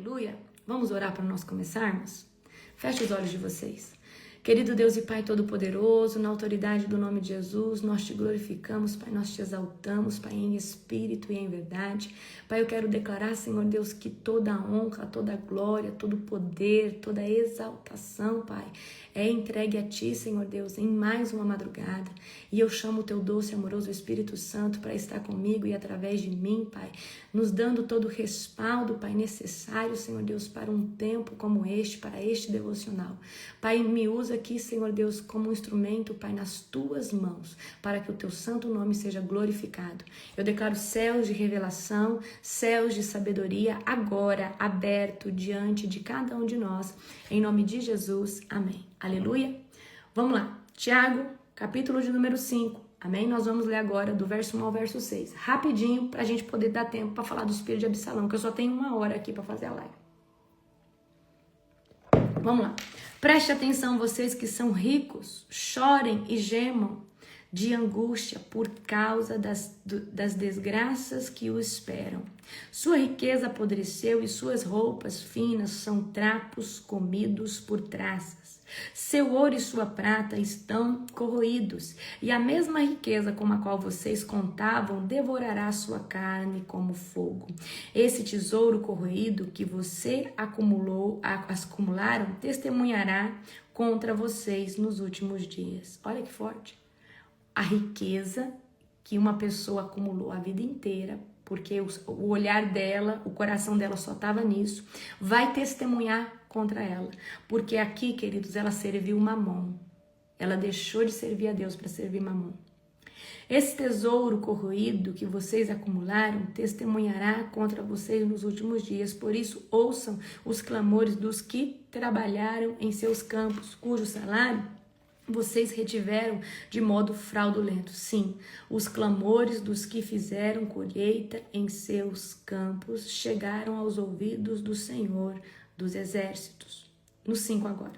Aleluia! Vamos orar para nós começarmos? Feche os olhos de vocês. Querido Deus e Pai Todo-Poderoso, na autoridade do nome de Jesus, nós te glorificamos, Pai, nós te exaltamos, Pai, em espírito e em verdade. Pai, eu quero declarar, Senhor Deus, que toda a honra, toda a glória, todo o poder, toda a exaltação, Pai, é entregue a Ti, Senhor Deus, em mais uma madrugada. E eu chamo o Teu doce e amoroso Espírito Santo para estar comigo e através de mim, Pai, nos dando todo o respaldo, Pai, necessário, Senhor Deus, para um tempo como este, para este devocional. Pai, me usa aqui, Senhor Deus, como um instrumento, Pai, nas Tuas mãos, para que o Teu santo nome seja glorificado. Eu declaro céus de revelação, céus de sabedoria, agora aberto diante de cada um de nós, em nome de Jesus, amém. Aleluia. Vamos lá, Tiago, capítulo de número 5, amém? Nós vamos ler agora do verso 1 ao verso 6, rapidinho, para a gente poder dar tempo para falar do espírito de Absalão, que eu só tenho 1 hora aqui para fazer a live. Vamos lá. Preste atenção, vocês que são ricos, chorem e gemam de angústia por causa das desgraças que o esperam. Sua riqueza apodreceu e suas roupas finas são trapos comidos por traças. Seu ouro e sua prata estão corroídos, e a mesma riqueza com a qual vocês contavam devorará sua carne como fogo. Esse tesouro corroído que você acumularam testemunhará contra vocês nos últimos dias. Olha que forte. A riqueza que uma pessoa acumulou a vida inteira, porque o olhar dela, o coração dela só estava nisso, vai testemunhar contra ela. Porque aqui, queridos, ela serviu Mamon. Ela deixou de servir a Deus para servir Mamon. Esse tesouro corroído que vocês acumularam testemunhará contra vocês nos últimos dias. Por isso, ouçam os clamores dos que trabalharam em seus campos, cujo salário vocês retiveram de modo fraudulento. Sim, os clamores dos que fizeram colheita em seus campos chegaram aos ouvidos do Senhor dos Exércitos. No 5 agora.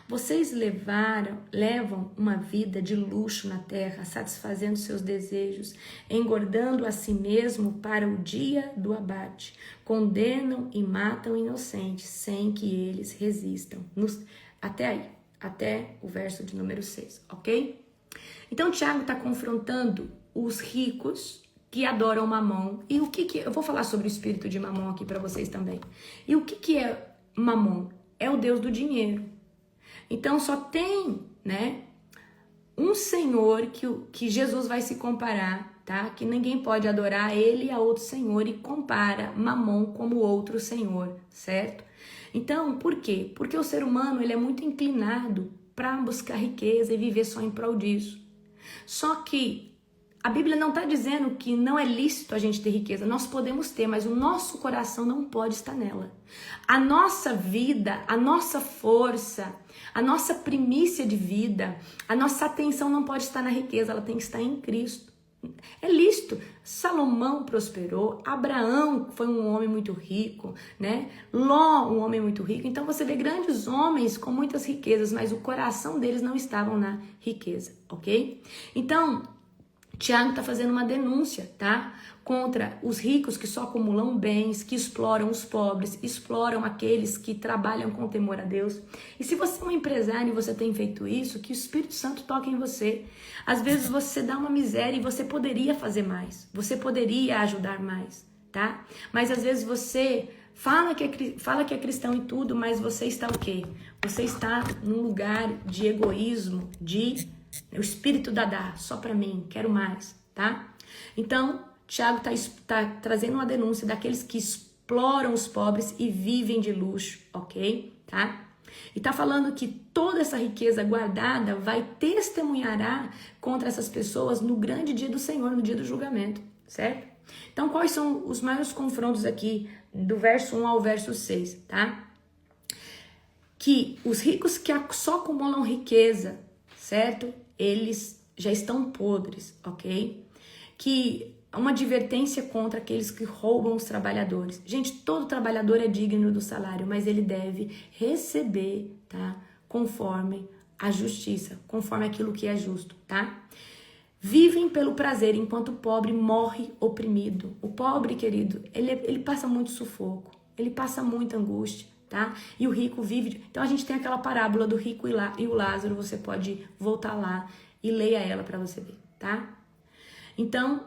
Vocês levam uma vida de luxo na terra, satisfazendo seus desejos, engordando a si mesmo para o dia do abate. Condenam e matam inocentes, sem que eles resistam. Até aí. Até o verso de número 6, ok? Então, Tiago está confrontando os ricos que adoram Mamon. E o que eu vou falar sobre o espírito de Mamon aqui para vocês também. E o que é Mamon? É o Deus do dinheiro. Então, só tem, né, um Senhor que Jesus vai se comparar, tá? Que ninguém pode adorar ele a outro Senhor e compara Mamon como outro Senhor, certo? Então, por quê? Porque o ser humano ele é muito inclinado para buscar riqueza e viver só em prol disso. Só que a Bíblia não está dizendo que não é lícito a gente ter riqueza. Nós podemos ter, mas o nosso coração não pode estar nela. A nossa vida, a nossa força, a nossa primícia de vida, a nossa atenção não pode estar na riqueza, ela tem que estar em Cristo. É lícito. Salomão prosperou, Abraão foi um homem muito rico, né? Ló, um homem muito rico. Então você vê grandes homens com muitas riquezas, mas o coração deles não estavam na riqueza, ok? Então, Tiago está fazendo uma denúncia, tá? Contra os ricos que só acumulam bens, que exploram os pobres, exploram aqueles que trabalham com temor a Deus. E se você é um empresário e você tem feito isso, que o Espírito Santo toque em você. Às vezes você dá uma miséria e você poderia fazer mais, você poderia ajudar mais, tá? Mas às vezes você fala que é cristão e tudo, mas você está o quê? Você está num lugar de egoísmo, o espírito dar, só para mim, quero mais, tá? Então, Tiago tá trazendo uma denúncia daqueles que exploram os pobres e vivem de luxo, ok? Tá? E tá falando que toda essa riqueza guardada vai testemunhará contra essas pessoas no grande dia do Senhor, no dia do julgamento, certo? Então, quais são os maiores confrontos aqui do verso 1 ao verso 6, tá? Que os ricos que só acumulam riqueza, certo? Eles já estão podres, ok? Que uma advertência contra aqueles que roubam os trabalhadores. Gente, todo trabalhador é digno do salário, mas ele deve receber, tá? Conforme a justiça, conforme aquilo que é justo, tá? Vivem pelo prazer, enquanto o pobre morre oprimido. O pobre, querido, ele passa muito sufoco. ele passa muita angústia, tá? E o rico vive... Então a gente tem aquela parábola do rico e o Lázaro, você pode voltar lá e leia ela para você ver, tá? Então,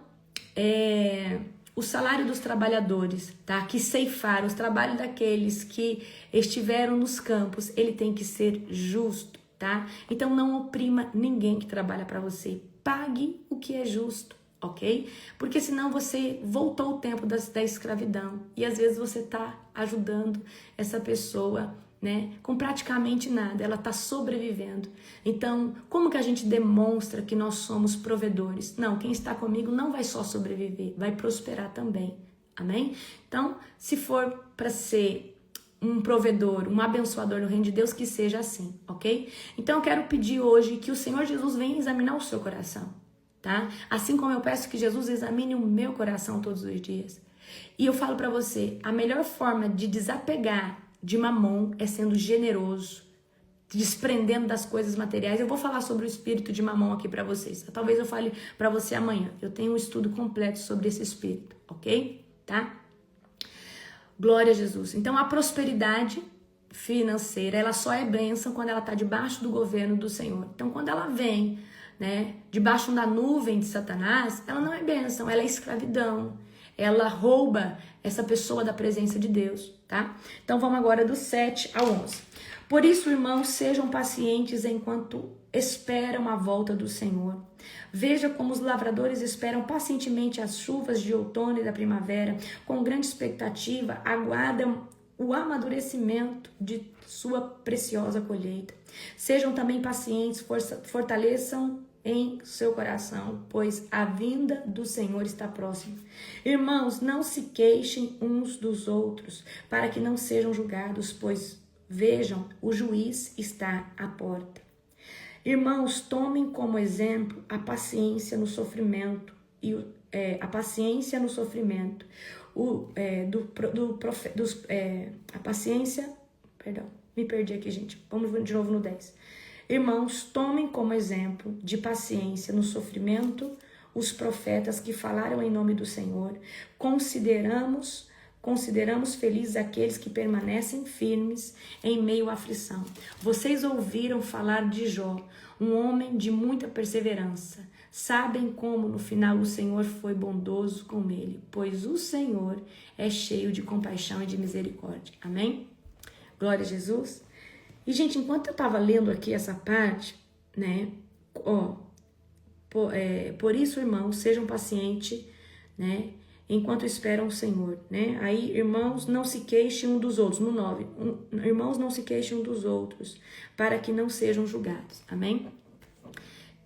o salário dos trabalhadores, tá? Que ceifaram, os trabalhos daqueles que estiveram nos campos, ele tem que ser justo, tá? Então não oprima ninguém que trabalha para você. Pague o que é justo, ok? Porque senão você voltou ao tempo da escravidão e às vezes você tá ajudando essa pessoa, né, com praticamente nada, ela está sobrevivendo. Então, como que a gente demonstra que nós somos provedores? Não, quem está comigo não vai só sobreviver, vai prosperar também, amém? Então, se for para ser um provedor, um abençoador no reino de Deus, que seja assim, ok? Então, eu quero pedir hoje que o Senhor Jesus venha examinar o seu coração, tá? Assim como eu peço que Jesus examine o meu coração todos os dias. E eu falo para você, a melhor forma de desapegar de mamon é sendo generoso, desprendendo das coisas materiais. Eu vou falar sobre o espírito de mamon aqui para vocês. Talvez eu fale para você amanhã. Eu tenho um estudo completo sobre esse espírito, ok? Tá? Glória a Jesus. Então a prosperidade financeira, ela só é bênção quando ela está debaixo do governo do Senhor. Então quando ela vem, né, debaixo da nuvem de Satanás, ela não é bênção, ela é escravidão. Ela rouba essa pessoa da presença de Deus, tá? Então vamos agora do 7 ao 11. Por isso, irmãos, sejam pacientes enquanto esperam a volta do Senhor. Veja como os lavradores esperam pacientemente as chuvas de outono e da primavera, com grande expectativa, aguardam o amadurecimento de sua preciosa colheita. Sejam também pacientes, fortaleçam em seu coração, pois a vinda do Senhor está próxima. Irmãos, não se queixem uns dos outros, para que não sejam julgados, pois vejam, o juiz está à porta. Irmãos, tomem como exemplo a paciência no sofrimento a paciência no sofrimento, a paciência, perdão, me perdi aqui, gente. Vamos de novo no 10. Irmãos, tomem como exemplo de paciência no sofrimento os profetas que falaram em nome do Senhor. Consideramos felizes aqueles que permanecem firmes em meio à aflição. Vocês ouviram falar de Jó, um homem de muita perseverança. Sabem como no final o Senhor foi bondoso com ele, pois o Senhor é cheio de compaixão e de misericórdia. Amém? Glória a Jesus. E, gente, enquanto eu estava lendo aqui essa parte, né, por isso, irmãos, sejam pacientes, né, enquanto esperam o Senhor, né? Aí, irmãos, não se queixem um dos outros, no 9, irmãos, não se queixem um dos outros, para que não sejam julgados, amém?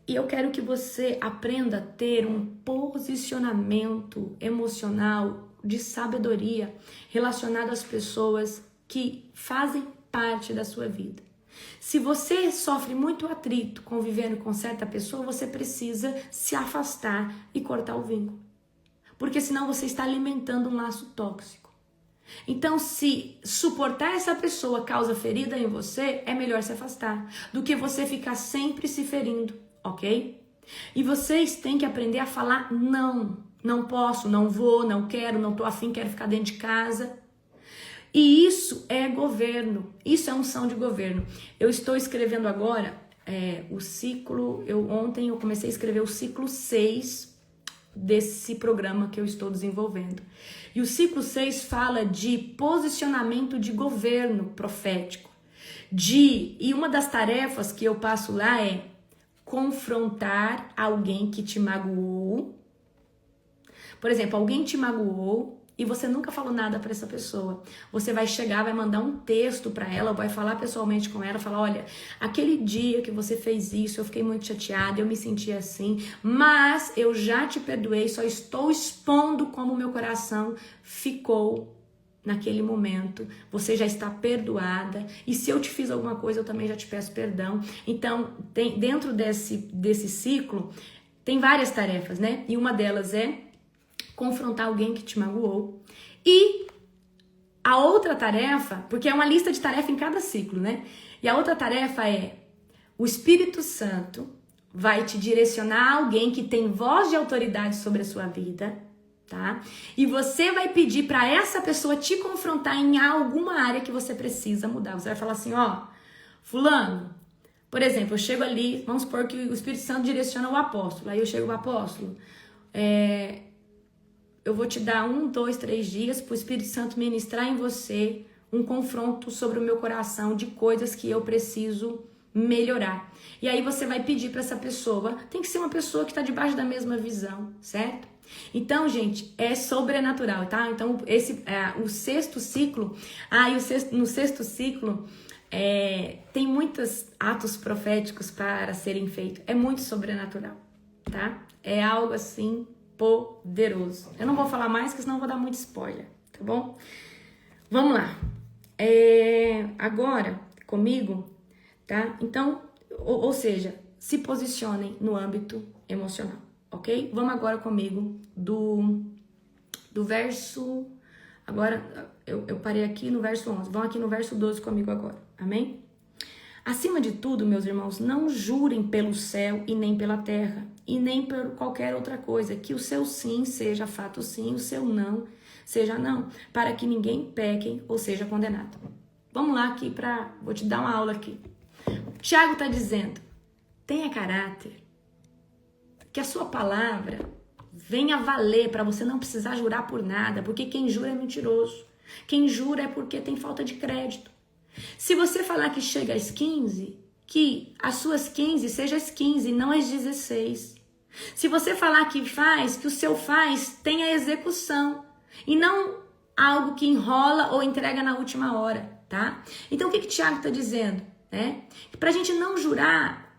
E eu quero que você aprenda a ter um posicionamento emocional de sabedoria relacionado às pessoas que fazem parte da sua vida. Se você sofre muito atrito convivendo com certa pessoa, você precisa se afastar e cortar o vínculo. Porque senão você está alimentando um laço tóxico. Então, se suportar essa pessoa causa ferida em você, é melhor se afastar do que você ficar sempre se ferindo, ok? E vocês têm que aprender a falar não. Não posso, não vou, não quero, não tô afim, quero ficar dentro de casa. E isso é governo, isso é unção de governo. Eu estou escrevendo agora o ciclo, ontem eu comecei a escrever o ciclo 6 desse programa que eu estou desenvolvendo. E o ciclo 6 fala de posicionamento de governo profético. E uma das tarefas que eu passo lá é confrontar alguém que te magoou. Por exemplo, alguém te magoou e você nunca falou nada para essa pessoa. Você vai chegar, vai mandar um texto para ela, ou vai falar pessoalmente com ela, falar, olha, aquele dia que você fez isso, eu fiquei muito chateada, eu me senti assim, mas eu já te perdoei, só estou expondo como o meu coração ficou naquele momento. Você já está perdoada, e se eu te fiz alguma coisa, eu também já te peço perdão. Então, dentro desse ciclo, tem várias tarefas, né? E uma delas é confrontar alguém que te magoou. E a outra tarefa, porque é uma lista de tarefas em cada ciclo, né? E a outra tarefa é: o Espírito Santo vai te direcionar a alguém que tem voz de autoridade sobre a sua vida, tá? E você vai pedir para essa pessoa te confrontar em alguma área que você precisa mudar. Você vai falar assim, ó, fulano, por exemplo, eu chego ali, vamos supor que o Espírito Santo direciona o apóstolo, aí eu chego ao apóstolo, eu vou te dar 1, 2, 3 dias para o Espírito Santo ministrar em você um confronto sobre o meu coração de coisas que eu preciso melhorar. E aí você vai pedir para essa pessoa, tem que ser uma pessoa que está debaixo da mesma visão, certo? Então, gente, é sobrenatural, tá? Então, o sexto ciclo, no sexto ciclo, tem muitos atos proféticos para serem feitos. É muito sobrenatural, tá? É algo assim poderoso. Eu não vou falar mais, porque senão eu vou dar muito spoiler, tá bom? Vamos lá. Agora, comigo, tá? Então, ou seja, se posicionem no âmbito emocional, ok? Vamos agora comigo do verso... Agora, eu parei aqui no verso 11. Vão aqui no verso 12 comigo agora, amém? Acima de tudo, meus irmãos, não jurem pelo céu e nem pela terra, e nem por qualquer outra coisa, que o seu sim seja fato sim, o seu não seja não, para que ninguém peque ou seja condenado. Vamos lá aqui vou te dar uma aula aqui. Tiago está dizendo, tenha caráter, que a sua palavra venha valer para você não precisar jurar por nada, porque quem jura é mentiroso. Quem jura é porque tem falta de crédito. Se você falar que chega às 15, que as suas 15 sejam as 15, não às 16. Se você falar que faz, que o seu faz tenha execução e não algo que enrola ou entrega na última hora, tá? Então o que Tiago está dizendo? Para a gente não jurar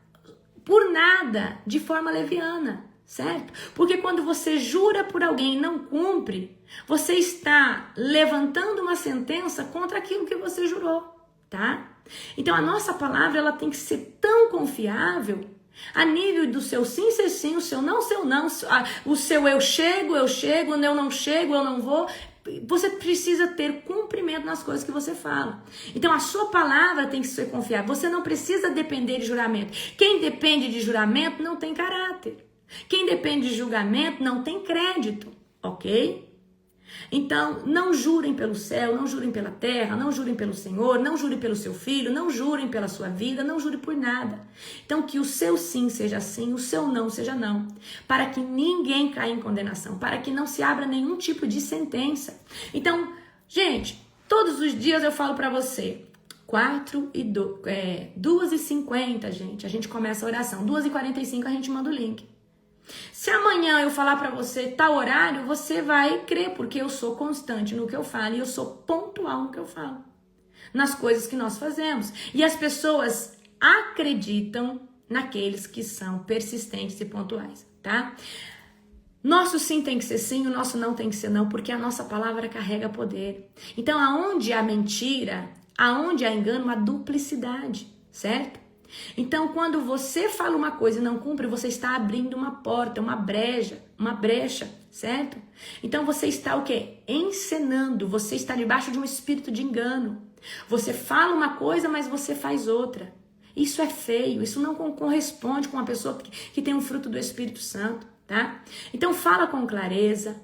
por nada de forma leviana, certo? Porque quando você jura por alguém e não cumpre, você está levantando uma sentença contra aquilo que você jurou. Tá? Então a nossa palavra ela tem que ser tão confiável a nível do seu sim ser sim, o seu não, o seu eu chego, o eu não chego, eu não vou. Você precisa ter cumprimento nas coisas que você fala. Então a sua palavra tem que ser confiável. Você não precisa depender de juramento. Quem depende de juramento não tem caráter. Quem depende de julgamento não tem crédito, ok? Então, não jurem pelo céu, não jurem pela terra, não jurem pelo Senhor, não jurem pelo seu filho, não jurem pela sua vida, não jurem por nada. Então, que o seu sim seja sim, o seu não seja não, para que ninguém caia em condenação, para que não se abra nenhum tipo de sentença. Então, gente, todos os dias eu falo para você, 2h50, gente, a gente começa a oração, 2h45 a gente manda o link. Se amanhã eu falar para você tal horário, você vai crer, porque eu sou constante no que eu falo e eu sou pontual no que eu falo, nas coisas que nós fazemos. E as pessoas acreditam naqueles que são persistentes e pontuais, tá? Nosso sim tem que ser sim, o nosso não tem que ser não, porque a nossa palavra carrega poder. Então, aonde há mentira, aonde há engano, há duplicidade, certo? Então, quando você fala uma coisa e não cumpre, você está abrindo uma porta, uma brecha, certo? Então, você está o quê? Encenando, você está debaixo de um espírito de engano. Você fala uma coisa, mas você faz outra. Isso é feio, isso não corresponde com uma pessoa que tem um fruto do Espírito Santo, tá? Então, fala com clareza,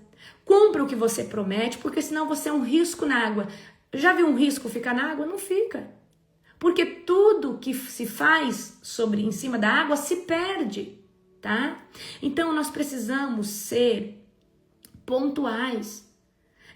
cumpra o que você promete, porque senão você é um risco na água. Já viu um risco ficar na água? Não fica. Porque tudo que se faz em cima da água se perde, tá? Então, nós precisamos ser pontuais.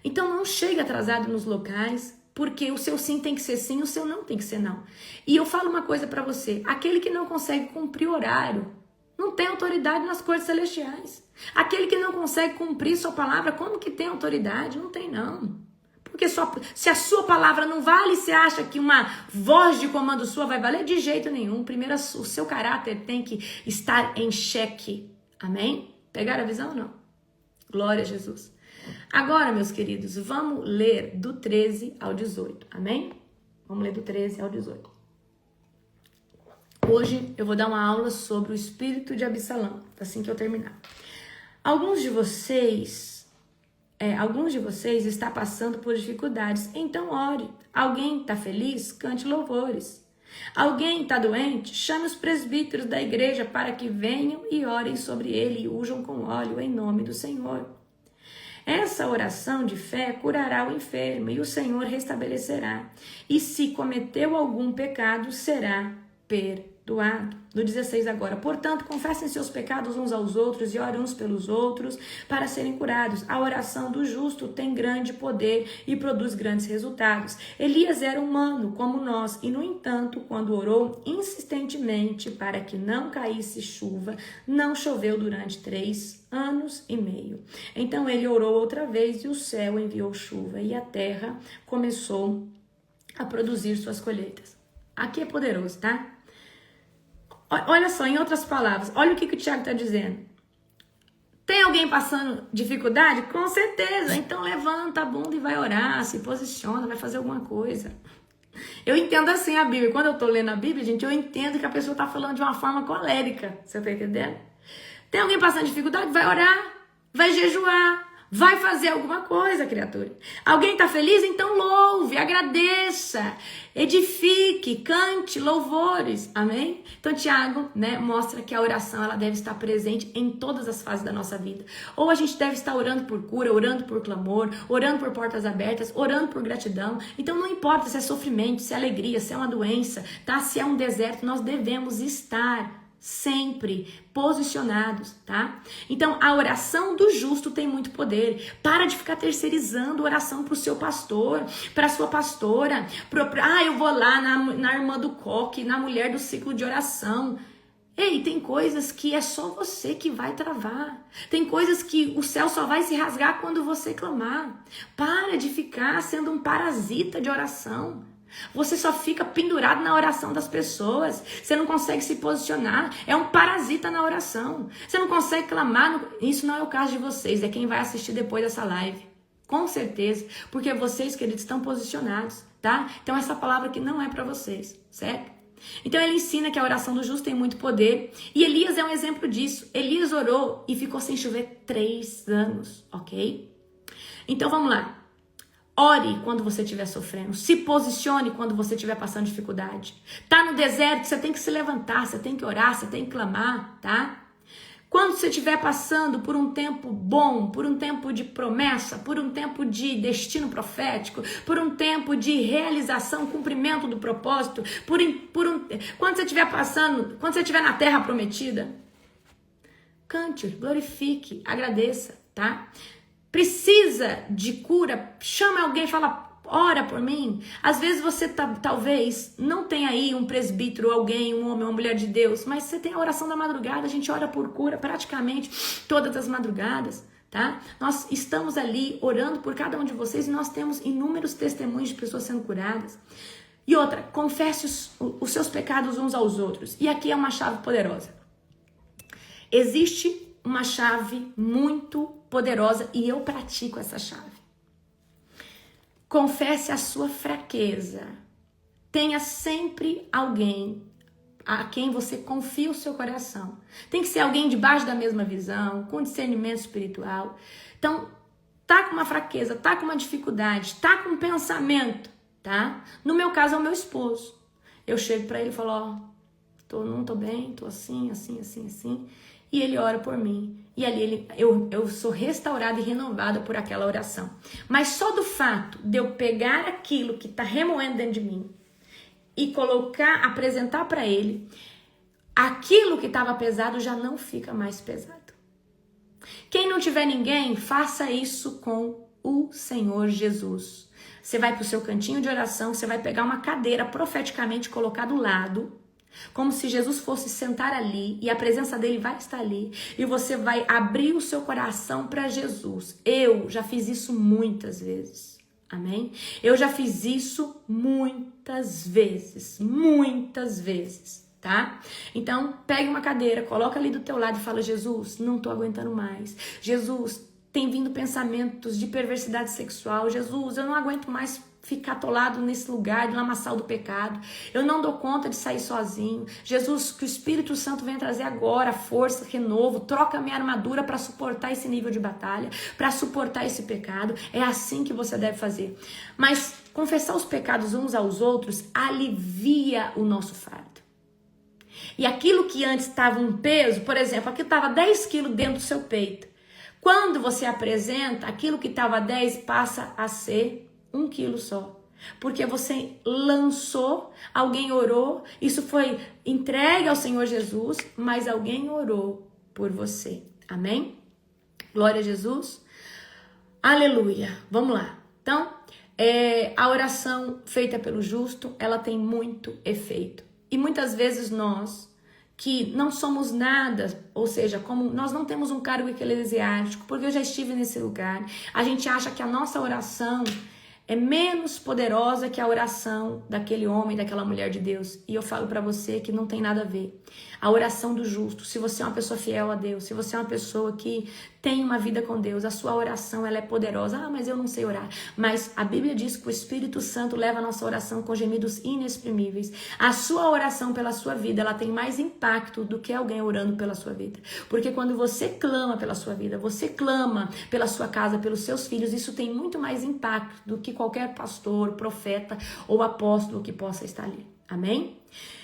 Então, não chegue atrasado nos locais, porque o seu sim tem que ser sim, o seu não tem que ser não. E eu falo uma coisa para você, aquele que não consegue cumprir horário, não tem autoridade nas coisas celestiais. Aquele que não consegue cumprir sua palavra, como que tem autoridade? Não tem não. Porque se a sua palavra não vale, você acha que uma voz de comando sua vai valer? De jeito nenhum. Primeiro, o seu caráter tem que estar em xeque. Amém? Pegaram a visão ou não? Glória a Jesus. Agora, meus queridos, vamos ler do 13 ao 18. Amém? Vamos ler do 13 ao 18. Hoje eu vou dar uma aula sobre o espírito de Absalão, assim que eu terminar. Alguns de vocês está passando por dificuldades, então ore. Alguém está feliz? Cante louvores. Alguém está doente? Chame os presbíteros da igreja para que venham e orem sobre ele e unjam com óleo em nome do Senhor. Essa oração de fé curará o enfermo e o Senhor restabelecerá. E se cometeu algum pecado, será perdoado. No 16 agora. Portanto, confessem seus pecados uns aos outros e orem uns pelos outros para serem curados. A oração do justo tem grande poder e produz grandes resultados. Elias era humano como nós e, no entanto, quando orou insistentemente para que não caísse chuva, não choveu durante 3 anos e meio. Então ele orou outra vez e o céu enviou chuva e a terra começou a produzir suas colheitas. Aqui é poderoso, tá? Olha só, em outras palavras, olha o que o Tiago está dizendo. Tem alguém passando dificuldade? Com certeza. Então levanta a bunda e vai orar, se posiciona, vai fazer alguma coisa. Eu entendo assim a Bíblia. Quando eu estou lendo a Bíblia, gente, eu entendo que a pessoa está falando de uma forma colérica. Você está entendendo? Tem alguém passando dificuldade? Vai orar, vai jejuar. Vai fazer alguma coisa, criatura. Alguém está feliz? Então louve, agradeça, edifique, cante louvores. Amém? Então Tiago, mostra que a oração ela deve estar presente em todas as fases da nossa vida. Ou a gente deve estar orando por cura, orando por clamor, orando por portas abertas, orando por gratidão. Então não importa se é sofrimento, se é alegria, se é uma doença, tá? Se é um deserto, nós devemos estar sempre posicionados, tá? Então, a oração do justo tem muito poder. Para de ficar terceirizando a oração pro seu pastor, pra sua pastora, eu vou lá na irmã do coque, na mulher do ciclo de oração. Ei, tem coisas que é só você que vai travar. Tem coisas que o céu só vai se rasgar quando você clamar. Para de ficar sendo um parasita de oração. Você só fica pendurado na oração das pessoas. Você não consegue se posicionar. É um parasita na oração. Você não consegue clamar. Isso não é o caso de vocês. É quem vai assistir depois dessa live. Com certeza. Porque vocês, queridos, estão posicionados, tá? Então essa palavra aqui não é para vocês, certo? Então ele ensina que a oração do justo tem muito poder. E Elias é um exemplo disso. Elias orou e ficou sem chover 3 anos, ok? Então vamos lá. Ore quando você estiver sofrendo. Se posicione quando você estiver passando dificuldade. Tá no deserto, você tem que se levantar, você tem que orar, você tem que clamar, tá? Quando você estiver passando por um tempo bom, por um tempo de promessa, por um tempo de destino profético, por um tempo de realização, cumprimento do propósito, quando você estiver passando, quando você estiver na terra prometida, cante, glorifique, agradeça, tá? Precisa de cura, chama alguém e fala, ora por mim. Às vezes você talvez não tenha aí um presbítero, alguém, um homem, uma mulher de Deus, mas você tem a oração da madrugada, a gente ora por cura praticamente todas as madrugadas, tá? Nós estamos ali orando por cada um de vocês e nós temos inúmeros testemunhos de pessoas sendo curadas. E outra, confesse os seus pecados uns aos outros. E aqui é uma chave poderosa. Existe uma chave muito poderosa e eu pratico essa chave. Confesse a sua fraqueza. Tenha sempre alguém a quem você confia o seu coração. Tem que ser alguém debaixo da mesma visão, com discernimento espiritual. Então, tá com uma fraqueza, tá com uma dificuldade, tá com um pensamento, tá? No meu caso é o meu esposo. Eu chego pra ele e falo, não tô bem, tô assim. E ele ora por mim. E ali eu sou restaurada e renovada por aquela oração. Mas só do fato de eu pegar aquilo que está remoendo dentro de mim e apresentar para ele, aquilo que estava pesado já não fica mais pesado. Quem não tiver ninguém, faça isso com o Senhor Jesus. Você vai para o seu cantinho de oração, você vai pegar uma cadeira profeticamente colocar do lado, como se Jesus fosse sentar ali e a presença dele vai estar ali e você vai abrir o seu coração para Jesus. Eu já fiz isso muitas vezes, amém? Eu já fiz isso muitas vezes, tá? Então, pegue uma cadeira, coloca ali do teu lado e fala, Jesus, não tô aguentando mais. Jesus, tem vindo pensamentos de perversidade sexual. Jesus, eu não aguento mais ficar atolado nesse lugar de lamaçal do pecado. Eu não dou conta de sair sozinho. Jesus, que o Espírito Santo venha trazer agora força, renovo, troca a minha armadura para suportar esse nível de batalha, para suportar esse pecado. É assim que você deve fazer. Mas confessar os pecados uns aos outros alivia o nosso fardo. E aquilo que antes estava um peso, por exemplo, aqui estava 10 quilos dentro do seu peito. Quando você apresenta, aquilo que estava 10 passa a ser 1 quilo só. Porque você lançou, alguém orou, isso foi entregue ao Senhor Jesus, mas alguém orou por você. Amém? Glória a Jesus. Aleluia. Vamos lá. Então, a oração feita pelo justo, ela tem muito efeito. E muitas vezes nós, que não somos nada, ou seja, como nós não temos um cargo eclesiástico, porque eu já estive nesse lugar, a gente acha que a nossa oração é menos poderosa que a oração daquele homem, daquela mulher de Deus. E eu falo para você que não tem nada a ver. A oração do justo, se você é uma pessoa fiel a Deus, se você é uma pessoa que tem uma vida com Deus, a sua oração ela é poderosa. Ah, mas eu não sei orar. Mas a Bíblia diz que o Espírito Santo leva a nossa oração com gemidos inexprimíveis. A sua oração pela sua vida, ela tem mais impacto do que alguém orando pela sua vida. Porque quando você clama pela sua vida, você clama pela sua casa, pelos seus filhos, isso tem muito mais impacto do que qualquer pastor, profeta ou apóstolo que possa estar ali. Amém?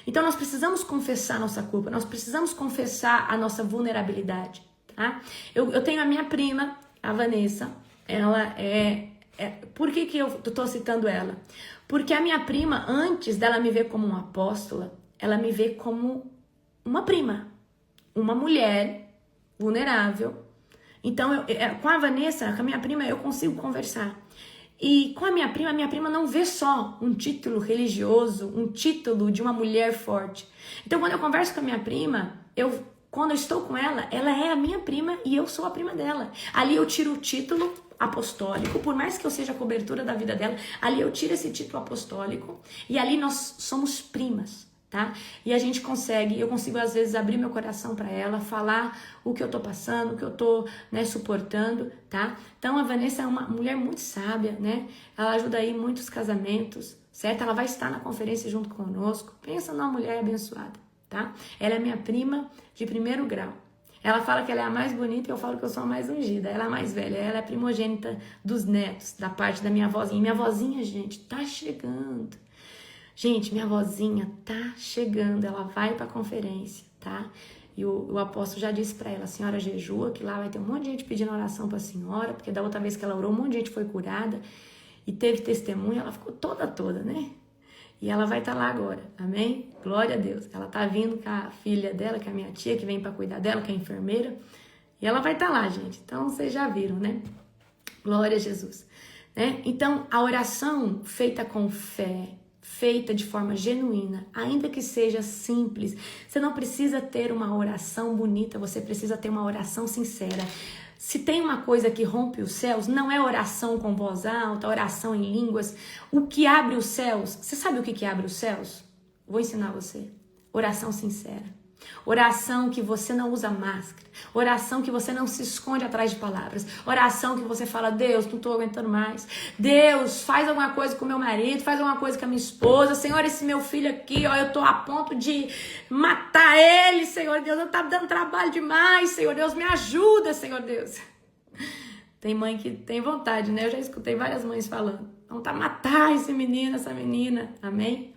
Então nós precisamos confessar a nossa culpa, nós precisamos confessar a nossa vulnerabilidade, tá? Eu tenho a minha prima, a Vanessa, ela por que eu tô citando ela? Porque a minha prima, antes dela me ver como uma apóstola, ela me vê como uma prima, uma mulher vulnerável. Então, com a Vanessa, com a minha prima, eu consigo conversar. E com a minha prima não vê só um título religioso, um título de uma mulher forte. Então, quando eu converso com a minha prima, quando eu estou com ela é a minha prima e eu sou a prima dela. Ali eu tiro o título apostólico, por mais que eu seja a cobertura da vida dela, ali eu tiro esse título apostólico e ali nós somos primas. Tá? E a gente eu consigo às vezes abrir meu coração para ela, falar o que eu tô passando, o que eu tô, né, suportando, tá? Então a Vanessa é uma mulher muito sábia, né? Ela ajuda aí muitos casamentos, certo? Ela vai estar na conferência junto conosco. Pensa numa mulher abençoada, tá? Ela é minha prima de 1º grau. Ela fala que ela é a mais bonita e eu falo que eu sou a mais ungida. Ela é a mais velha, ela é a primogênita dos netos, da parte da minha vozinha. Minha vozinha, gente, tá chegando. Gente, minha vozinha tá chegando, ela vai pra conferência, tá? E o apóstolo já disse pra ela, a senhora jejua, que lá vai ter um monte de gente pedindo oração pra senhora, porque da outra vez que ela orou, um monte de gente foi curada e teve testemunho, ela ficou toda, né? E ela vai estar lá agora, amém? Glória a Deus. Ela tá vindo com a filha dela, que é a minha tia, que vem pra cuidar dela, que é enfermeira, e ela vai estar lá, gente. Então, vocês já viram, né? Glória a Jesus. Né? Então, a oração feita com fé, feita de forma genuína, ainda que seja simples. Você não precisa ter uma oração bonita, você precisa ter uma oração sincera. Se tem uma coisa que rompe os céus, não é oração com voz alta, oração em línguas. O que abre os céus, você sabe o que abre os céus? Vou ensinar você. Oração sincera. Oração que você não usa máscara. Oração que você não se esconde atrás de palavras. Oração que você fala, Deus, não estou aguentando mais. Deus, faz alguma coisa com meu marido, faz alguma coisa com a minha esposa. Senhor, esse meu filho aqui, ó, eu estou a ponto de matar ele, Senhor Deus. Eu estou dando trabalho demais, Senhor Deus, me ajuda, Senhor Deus. Tem mãe que tem vontade, né? Eu já escutei várias mães falando. Vamos matar esse menino, essa menina. Amém?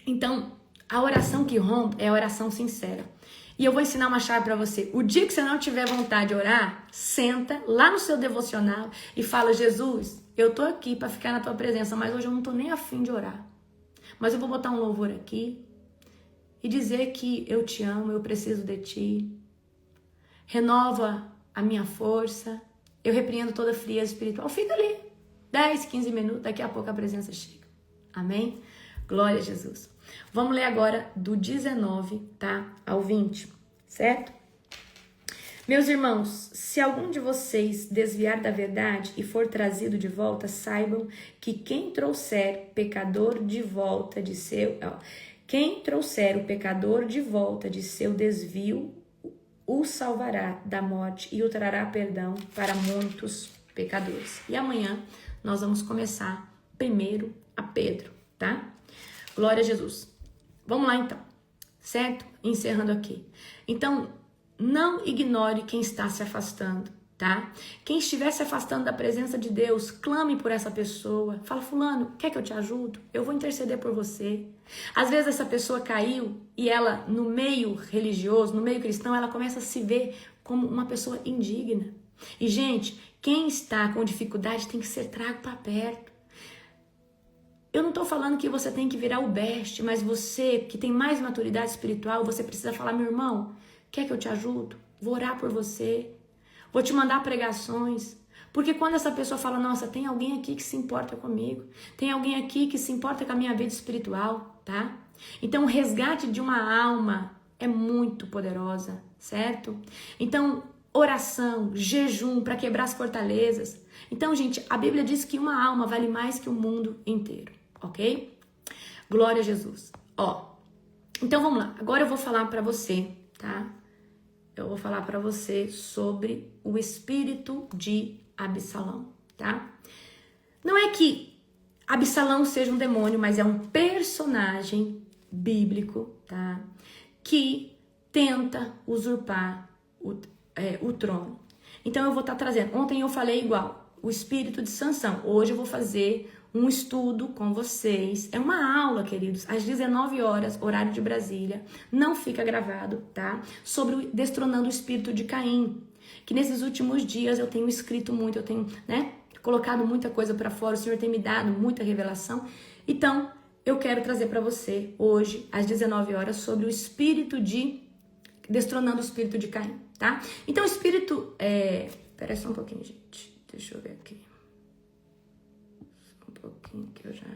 Então, a oração que rompe é a oração sincera. E eu vou ensinar uma chave para você. O dia que você não tiver vontade de orar, senta lá no seu devocional e fala, Jesus, eu tô aqui para ficar na tua presença, mas hoje eu não tô nem afim de orar. Mas eu vou botar um louvor aqui e dizer que eu te amo, eu preciso de ti. Renova a minha força. Eu repreendo toda frieza espiritual. Fica ali. 10, 15 minutos, daqui a pouco a presença chega. Amém? Glória a Jesus. Vamos ler agora do 19, tá? Ao 20, certo? Meus irmãos, se algum de vocês desviar da verdade e for trazido de volta, saibam que quem trouxer pecador de volta de seu... Quem trouxer o pecador de volta de seu desvio, o salvará da morte e o trará perdão para muitos pecadores. E amanhã nós vamos começar primeiro a Pedro, tá? Glória a Jesus. Vamos lá então, certo? Encerrando aqui. Então, não ignore quem está se afastando, tá? Quem estiver se afastando da presença de Deus, clame por essa pessoa. Fala, fulano, quer que eu te ajude? Eu vou interceder por você. Às vezes essa pessoa caiu e ela, no meio religioso, no meio cristão, ela começa a se ver como uma pessoa indigna. E, gente, quem está com dificuldade tem que ser trago para perto. Eu não estou falando que você tem que virar o best, mas você que tem mais maturidade espiritual, você precisa falar, meu irmão, quer que eu te ajudo? Vou orar por você, vou te mandar pregações. Porque quando essa pessoa fala, nossa, tem alguém aqui que se importa comigo, tem alguém aqui que se importa com a minha vida espiritual, tá? Então, o resgate de uma alma é muito poderosa, certo? Então, oração, jejum para quebrar as fortalezas. Então, gente, a Bíblia diz que uma alma vale mais que o mundo inteiro, ok? Glória a Jesus. Ó, então vamos lá. Agora eu vou falar para você, tá? Eu vou falar para você sobre o espírito de Absalão, tá? Não é que Absalão seja um demônio, mas é um personagem bíblico, tá? Que tenta usurpar o trono. Então eu vou estar trazendo. Ontem eu falei igual, o espírito de Sansão. Hoje eu vou fazer um estudo com vocês. É uma aula, queridos, às 19 horas, horário de Brasília. Não fica gravado, tá? Sobre destronando o espírito de Caim. Que nesses últimos dias eu tenho escrito muito, eu tenho, né, colocado muita coisa para fora. O Senhor tem me dado muita revelação. Então, eu quero trazer para você hoje, às 19 horas, sobre o espírito de destronando o espírito de Caim, tá? Então, o espírito... Espera só um pouquinho, gente. Deixa eu ver aqui. Só um pouquinho que eu já...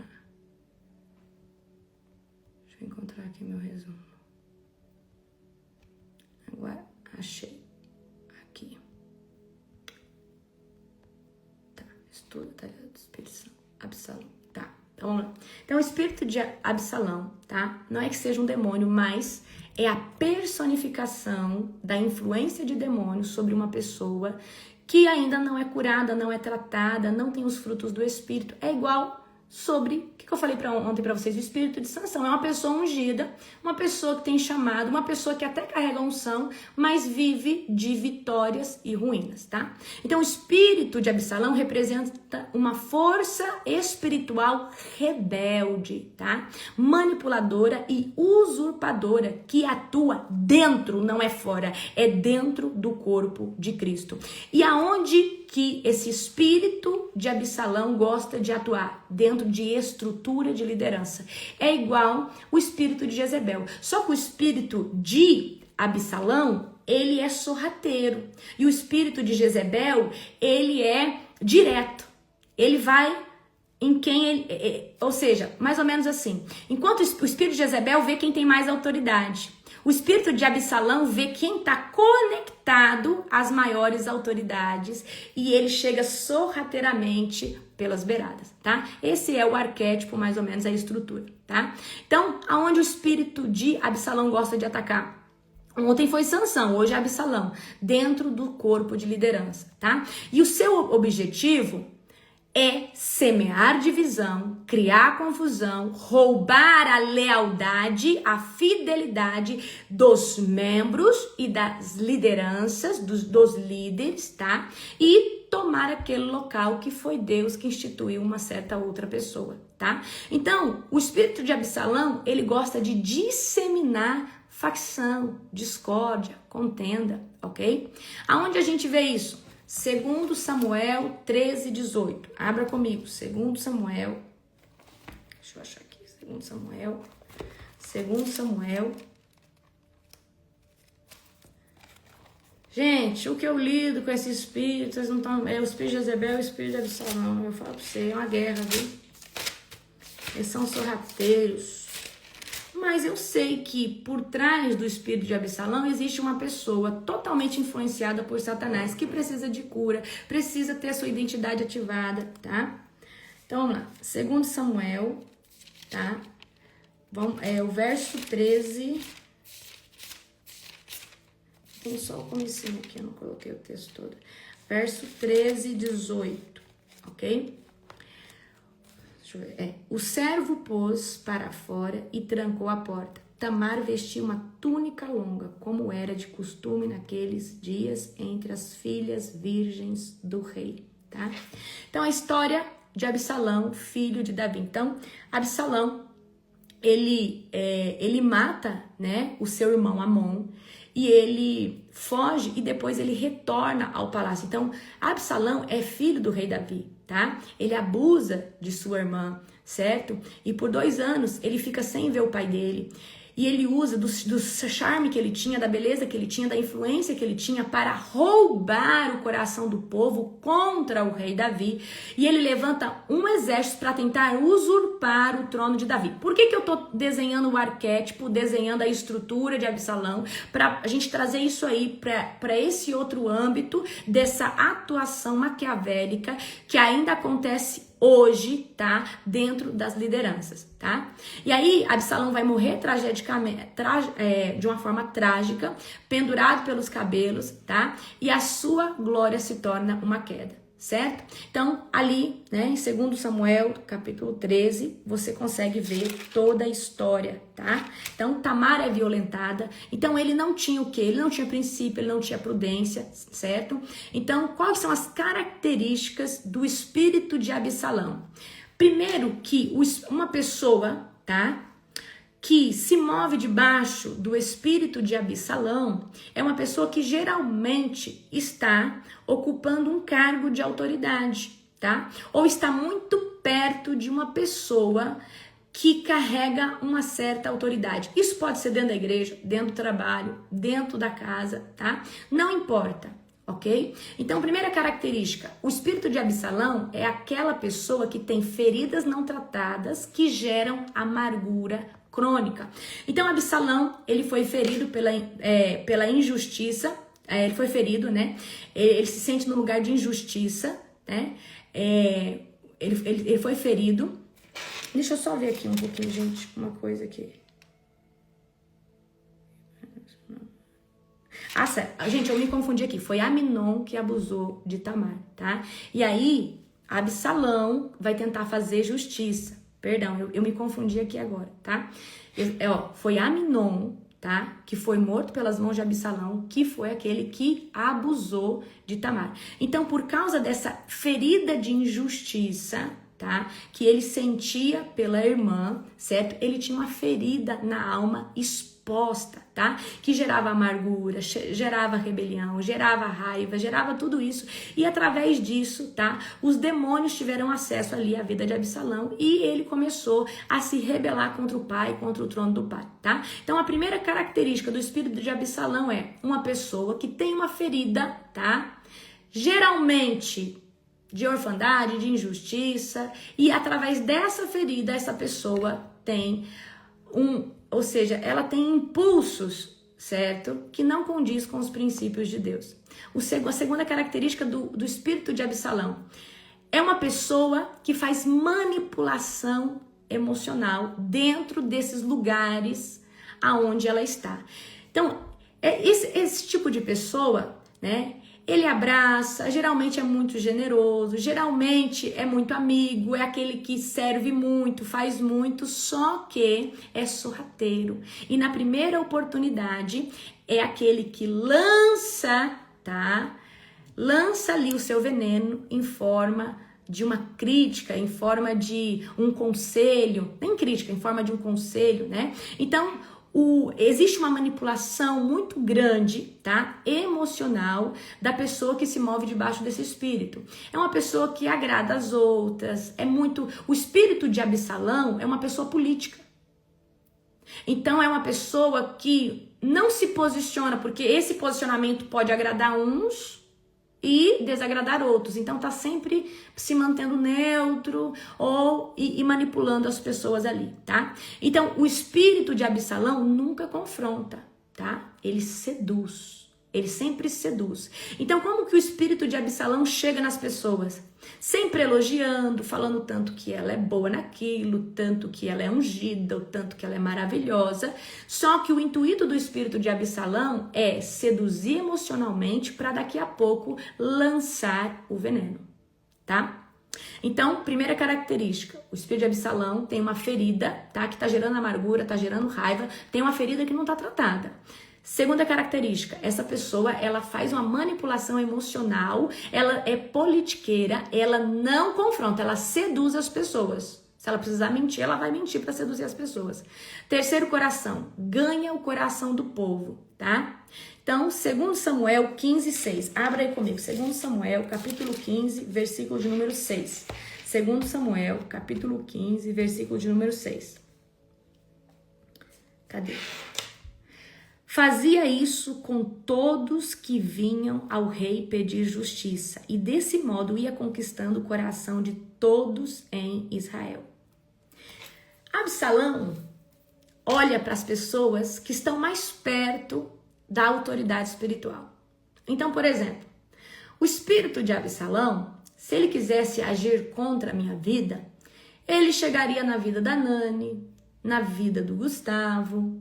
Deixa eu encontrar aqui meu resumo. Agora, achei. Aqui. Tá. Estudo do Espírito Absalão. Tá. Então, vamos lá. Então, o espírito de Absalão, tá? Não é que seja um demônio, mas... é a personificação da influência de demônios sobre uma pessoa que ainda não é curada, não é tratada, não tem os frutos do Espírito. É igual sobre, o que eu falei ontem para vocês, o espírito de Sansão. É uma pessoa ungida, uma pessoa que tem chamado, uma pessoa que até carrega unção, mas vive de vitórias e ruínas, tá? Então, o espírito de Absalão representa uma força espiritual rebelde, tá? Manipuladora e usurpadora, que atua dentro, não é fora, é dentro do corpo de Cristo. E aonde que esse espírito de Absalão gosta de atuar? Dentro de estrutura de liderança. É igual o espírito de Jezebel. Só que o espírito de Absalão, ele é sorrateiro. E o espírito de Jezebel, ele é direto. Ele vai em quem ele... ou seja, mais ou menos assim. Enquanto o espírito de Jezebel vê quem tem mais autoridade. O espírito de Absalão vê quem está conectado às maiores autoridades e ele chega sorrateiramente pelas beiradas, tá? Esse é o arquétipo, mais ou menos, a estrutura, tá? Então, aonde o espírito de Absalão gosta de atacar? Ontem foi Sansão, hoje é Absalão, dentro do corpo de liderança, tá? E o seu objetivo é semear divisão, criar confusão, roubar a lealdade, a fidelidade dos membros e das lideranças, dos líderes, tá? E tomar aquele local que foi Deus que instituiu uma certa outra pessoa, tá? Então, o espírito de Absalão, ele gosta de disseminar facção, discórdia, contenda, ok? Aonde a gente vê isso? 2 Samuel 13, 18. Abra comigo. 2 Samuel. Deixa eu achar aqui. 2 Samuel. Gente, o que eu lido com esse espírito, vocês não estão... É o espírito de Jezebel e o espírito de Absalão. Eu falo pra você, é uma guerra, viu? Eles são sorrateiros. Mas eu sei que por trás do espírito de Absalão existe uma pessoa totalmente influenciada por Satanás que precisa de cura, precisa ter a sua identidade ativada, tá? Então vamos lá, 2 Samuel, tá? O verso 13. Tem só o comecinho aqui, eu não coloquei o texto todo. Verso 13, 18, ok? O servo pôs para fora e trancou a porta. Tamar vestia uma túnica longa, como era de costume naqueles dias entre as filhas virgens do rei, tá? Então, a história de Absalão, filho de Davi. Então, Absalão, ele mata, né, o seu irmão Amon, e ele foge e depois ele retorna ao palácio. Então, Absalão é filho do rei Davi, tá? Ele abusa de sua irmã, certo? E por 2 anos ele fica sem ver o pai dele. E ele usa do charme que ele tinha, da beleza que ele tinha, da influência que ele tinha para roubar o coração do povo contra o rei Davi. E ele levanta um exército para tentar usurpar o trono de Davi. Por que eu estou desenhando o arquétipo, desenhando a estrutura de Absalão? Para a gente trazer isso aí para esse outro âmbito dessa atuação maquiavélica que ainda acontece hoje, tá? Dentro das lideranças, tá? E aí, Absalão vai morrer tragicamente, de uma forma trágica, pendurado pelos cabelos, tá? E a sua glória se torna uma queda, certo? Então, ali, né, em 2 Samuel, capítulo 13, você consegue ver toda a história, tá? Então, Tamar é violentada. Então, ele não tinha o quê? Ele não tinha princípio, ele não tinha prudência, certo? Então, quais são as características do espírito de Absalão? Primeiro, que uma pessoa, tá, que se move debaixo do espírito de Absalão é uma pessoa que geralmente está ocupando um cargo de autoridade, tá? Ou está muito perto de uma pessoa que carrega uma certa autoridade. Isso pode ser dentro da igreja, dentro do trabalho, dentro da casa, tá? Não importa, ok? Então, primeira característica, o espírito de Absalão é aquela pessoa que tem feridas não tratadas que geram amargura crônica. Então, Absalão, ele foi ferido pela injustiça, ele foi ferido, né? Ele se sente no lugar de injustiça, né? Ele foi ferido. Deixa eu só ver aqui um pouquinho, gente, uma coisa aqui. Ah, certo. Gente, eu me confundi aqui. Foi Aminon que abusou de Tamar, tá? E aí, Absalão vai tentar fazer justiça. Perdão, eu me confundi aqui agora, tá? Foi Aminon, tá? Que foi morto pelas mãos de Absalão, que foi aquele que abusou de Tamar. Então, por causa dessa ferida de injustiça, tá? Que ele sentia pela irmã, certo? Ele tinha uma ferida na alma exposta, tá? Que gerava amargura, gerava rebelião, gerava raiva, gerava tudo isso. E através disso, tá? Os demônios tiveram acesso ali à vida de Absalão e ele começou a se rebelar contra o pai, contra o trono do pai, tá? Então a primeira característica do espírito de Absalão é uma pessoa que tem uma ferida, tá? Geralmente de orfandade, de injustiça, e através dessa ferida, essa pessoa tem ou seja, ela tem impulsos, certo? Que não condiz com os princípios de Deus. A segunda característica do espírito de Absalão é uma pessoa que faz manipulação emocional dentro desses lugares aonde ela está. Então, esse tipo de pessoa, né? Ele abraça, geralmente é muito generoso, geralmente é muito amigo, é aquele que serve muito, faz muito, só que é sorrateiro. E na primeira oportunidade é aquele que lança, tá? Lança ali o seu veneno em forma de uma crítica, em forma de um conselho, nem crítica, em forma de um conselho, né? Então, existe uma manipulação muito grande, tá? Emocional da pessoa que se move debaixo desse espírito. É uma pessoa que agrada as outras, o espírito de Absalão é uma pessoa política. Então é uma pessoa que não se posiciona, porque esse posicionamento pode agradar uns e desagradar outros. Então tá sempre se mantendo neutro e manipulando as pessoas ali, tá? Então o espírito de Absalão nunca confronta, tá? Ele seduz. Ele sempre seduz. Então como que o espírito de Absalão chega nas pessoas? Sempre elogiando, falando tanto que ela é boa naquilo, tanto que ela é ungida, o tanto que ela é maravilhosa. Só que o intuito do espírito de Absalão é seduzir emocionalmente para daqui a pouco lançar o veneno, tá? Então, primeira característica, o espírito de Absalão tem uma ferida, tá? Que tá gerando amargura, tá gerando raiva, tem uma ferida que não tá tratada. Segunda característica, essa pessoa, ela faz uma manipulação emocional, ela é politiqueira, ela não confronta, ela seduz as pessoas, Se ela precisar mentir, ela vai mentir para seduzir as pessoas. Terceiro coração, ganha o coração do povo, tá? Então, 2 Samuel 15:6. Abra aí comigo. 2 Samuel, capítulo 15, versículo de número 6. 2 Samuel, capítulo 15, versículo de número 6. Cadê? Fazia isso com todos que vinham ao rei pedir justiça, e desse modo ia conquistando o coração de todos em Israel. Absalão olha para as pessoas que estão mais perto da autoridade espiritual. Então, por exemplo, o espírito de Absalão, se ele quisesse agir contra a minha vida, ele chegaria na vida da Nani, na vida do Gustavo,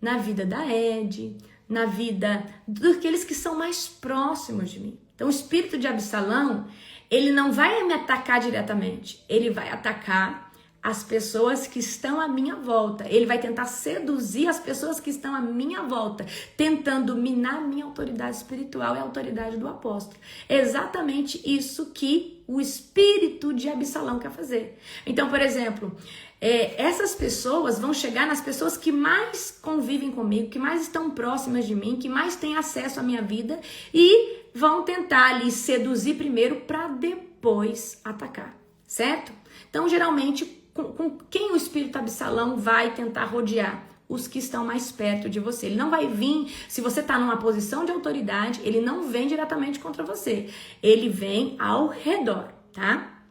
na vida da Ed, na vida daqueles que são mais próximos de mim. Então, o espírito de Absalão, ele não vai me atacar diretamente, ele vai atacar as pessoas que estão à minha volta. Ele vai tentar seduzir as pessoas que estão à minha volta, tentando minar a minha autoridade espiritual e a autoridade do apóstolo. É exatamente isso que o espírito de Absalão quer fazer. Então, por exemplo, essas pessoas vão chegar nas pessoas que mais convivem comigo, que mais estão próximas de mim, que mais têm acesso à minha vida e vão tentar ali seduzir primeiro para depois atacar, certo? Então, geralmente, com quem o espírito Absalão vai tentar rodear? Os que estão mais perto de você. Ele não vai vir, se você está numa posição de autoridade, ele não vem diretamente contra você. Ele vem ao redor, tá?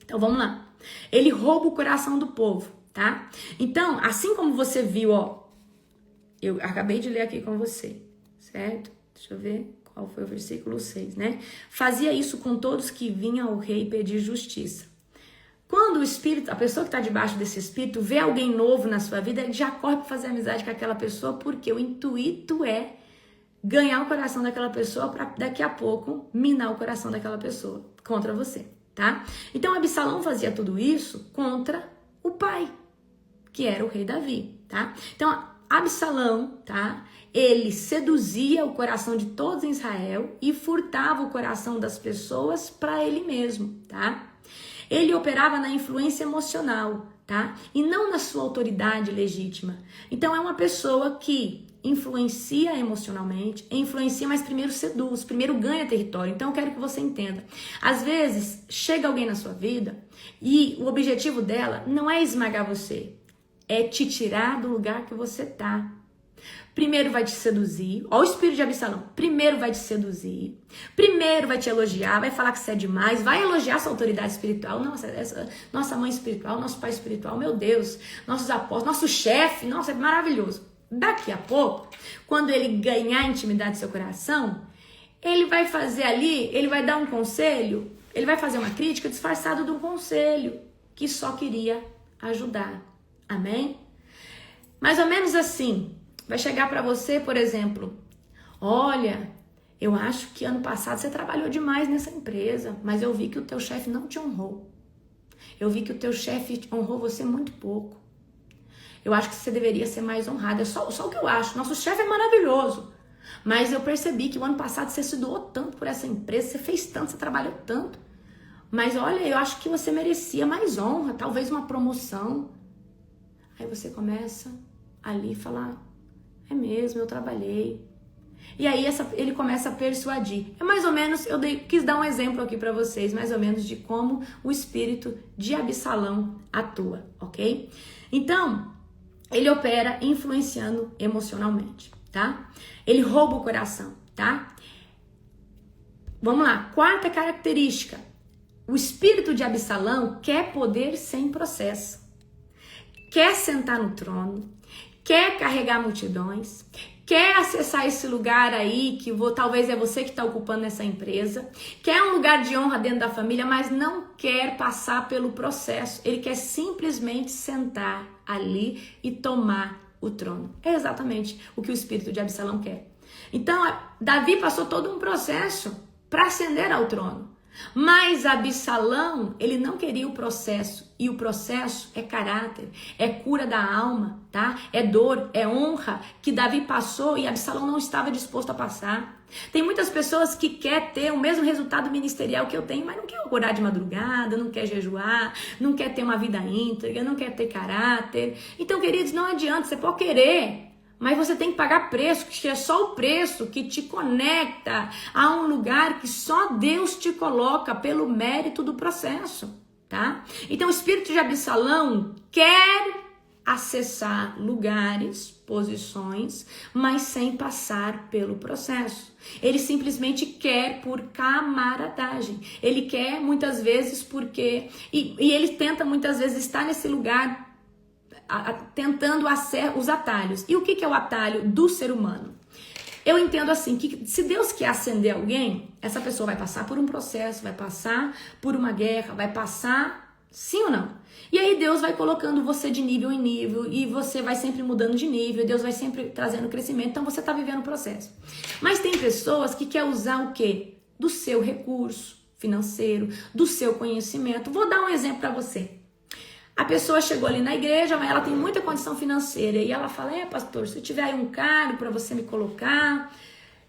Então, vamos lá. Ele rouba o coração do povo, tá? Então, assim como você viu, ó, eu acabei de ler aqui com você, certo? Deixa eu ver qual foi o versículo 6, né? Fazia isso com todos que vinham ao rei pedir justiça. Quando o espírito, a pessoa que está debaixo desse espírito, vê alguém novo na sua vida, ele já corre para fazer amizade com aquela pessoa, porque o intuito é ganhar o coração daquela pessoa para daqui a pouco minar o coração daquela pessoa contra você, tá? Então, Absalão fazia tudo isso contra o pai, que era o rei Davi, tá? Então, Absalão, tá? Ele seduzia o coração de todos em Israel e furtava o coração das pessoas para ele mesmo, tá? Ele operava na influência emocional, tá? E não na sua autoridade legítima. Então, é uma pessoa que influencia emocionalmente, influencia, mas primeiro seduz, primeiro ganha território. Então, eu quero que você entenda. Às vezes, chega alguém na sua vida e o objetivo dela não é esmagar você, é te tirar do lugar que você tá. Primeiro vai te seduzir, ó o espírito de Absalão, primeiro vai te seduzir, primeiro vai te elogiar, vai falar que você é demais, vai elogiar sua autoridade espiritual, nossa mãe espiritual, nosso pai espiritual, meu Deus, nossos apóstolos, nosso chefe, nossa, é maravilhoso. Daqui a pouco, quando ele ganhar a intimidade do seu coração, ele vai fazer ali, ele vai dar um conselho, ele vai fazer uma crítica disfarçada de um conselho, que só queria ajudar, amém? Mais ou menos assim. Vai chegar para você, por exemplo, olha, eu acho que ano passado você trabalhou demais nessa empresa, mas eu vi que o teu chefe não te honrou. Eu vi que o teu chefe honrou você muito pouco. Eu acho que você deveria ser mais honrada. É só o que eu acho. Nosso chefe é maravilhoso. Mas eu percebi que o ano passado você se doou tanto por essa empresa, você fez tanto, você trabalhou tanto. Mas olha, eu acho que você merecia mais honra, talvez uma promoção. Aí você começa ali a falar... É mesmo, eu trabalhei. E aí ele começa a persuadir. É mais ou menos, quis dar um exemplo aqui para vocês, mais ou menos de como o espírito de Absalão atua, ok? Então, ele opera influenciando emocionalmente, tá? Ele rouba o coração, tá? Vamos lá, quarta característica. O espírito de Absalão quer poder sem processo. Quer sentar no trono. Quer carregar multidões, quer acessar esse lugar aí, que talvez é você que está ocupando essa empresa, quer um lugar de honra dentro da família, mas não quer passar pelo processo. Ele quer simplesmente sentar ali e tomar o trono. É exatamente o que o espírito de Absalão quer. Então, Davi passou todo um processo para ascender ao trono. Mas Absalão, ele não queria o processo. E o processo é caráter, é cura da alma, tá? É dor, é honra que Davi passou e Absalão não estava disposto a passar. Tem muitas pessoas que querem ter o mesmo resultado ministerial que eu tenho, mas não quer orar de madrugada, não quer jejuar, não quer ter uma vida íntegra, não quer ter caráter. Então, queridos, não adianta, você pode querer, mas você tem que pagar preço, que é só o preço que te conecta a um lugar que só Deus te coloca pelo mérito do processo, tá? Então o espírito de Absalão quer acessar lugares, posições, mas sem passar pelo processo. Ele simplesmente quer por camaradagem. Ele quer muitas vezes porque... E ele tenta muitas vezes estar nesse lugar tentando os atalhos. E o que é o atalho do ser humano? Eu entendo assim, que se Deus quer acender alguém, essa pessoa vai passar por um processo, vai passar por uma guerra, vai passar, sim ou não? E aí Deus vai colocando você de nível em nível, e você vai sempre mudando de nível, Deus vai sempre trazendo crescimento, então você está vivendo o processo. Mas tem pessoas que querem usar o quê? Do seu recurso financeiro, do seu conhecimento. Vou dar um exemplo para você. A pessoa chegou ali na igreja, mas ela tem muita condição financeira. E ela fala, pastor, se tiver aí um cargo para você me colocar,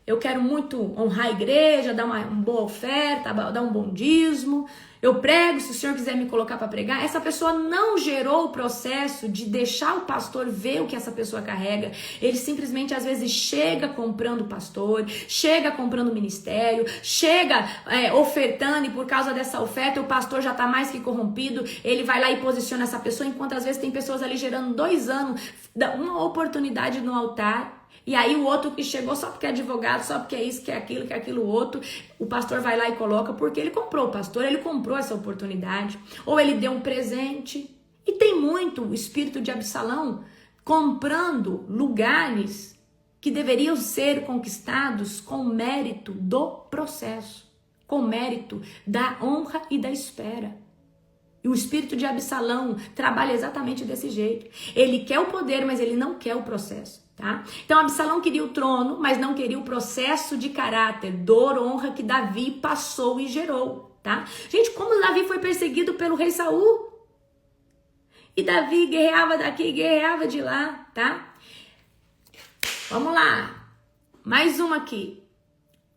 eu quero muito honrar a igreja, dar uma boa oferta, dar um bom dízimo. Eu prego, se o senhor quiser me colocar para pregar. Essa pessoa não gerou o processo de deixar o pastor ver o que essa pessoa carrega. Ele simplesmente, às vezes, chega comprando o pastor, chega comprando o ministério, chega ofertando, e por causa dessa oferta, o pastor já está mais que corrompido. Ele vai lá e posiciona essa pessoa, enquanto às vezes tem pessoas ali gerando 2 anos, uma oportunidade no altar. E aí o outro que chegou só porque é advogado, só porque é isso, que é aquilo outro, o pastor vai lá e coloca porque ele comprou o pastor, ele comprou essa oportunidade, ou ele deu um presente. E tem muito o espírito de Absalão comprando lugares que deveriam ser conquistados com mérito do processo, com mérito da honra e da espera. E o espírito de Absalão trabalha exatamente desse jeito. Ele quer o poder, mas ele não quer o processo. Tá? Então Absalão queria o trono, mas não queria o processo de caráter, dor, honra que Davi passou e gerou, tá? Gente, como Davi foi perseguido pelo rei Saul? E Davi guerreava daqui, guerreava de lá, tá? Vamos lá, mais uma aqui.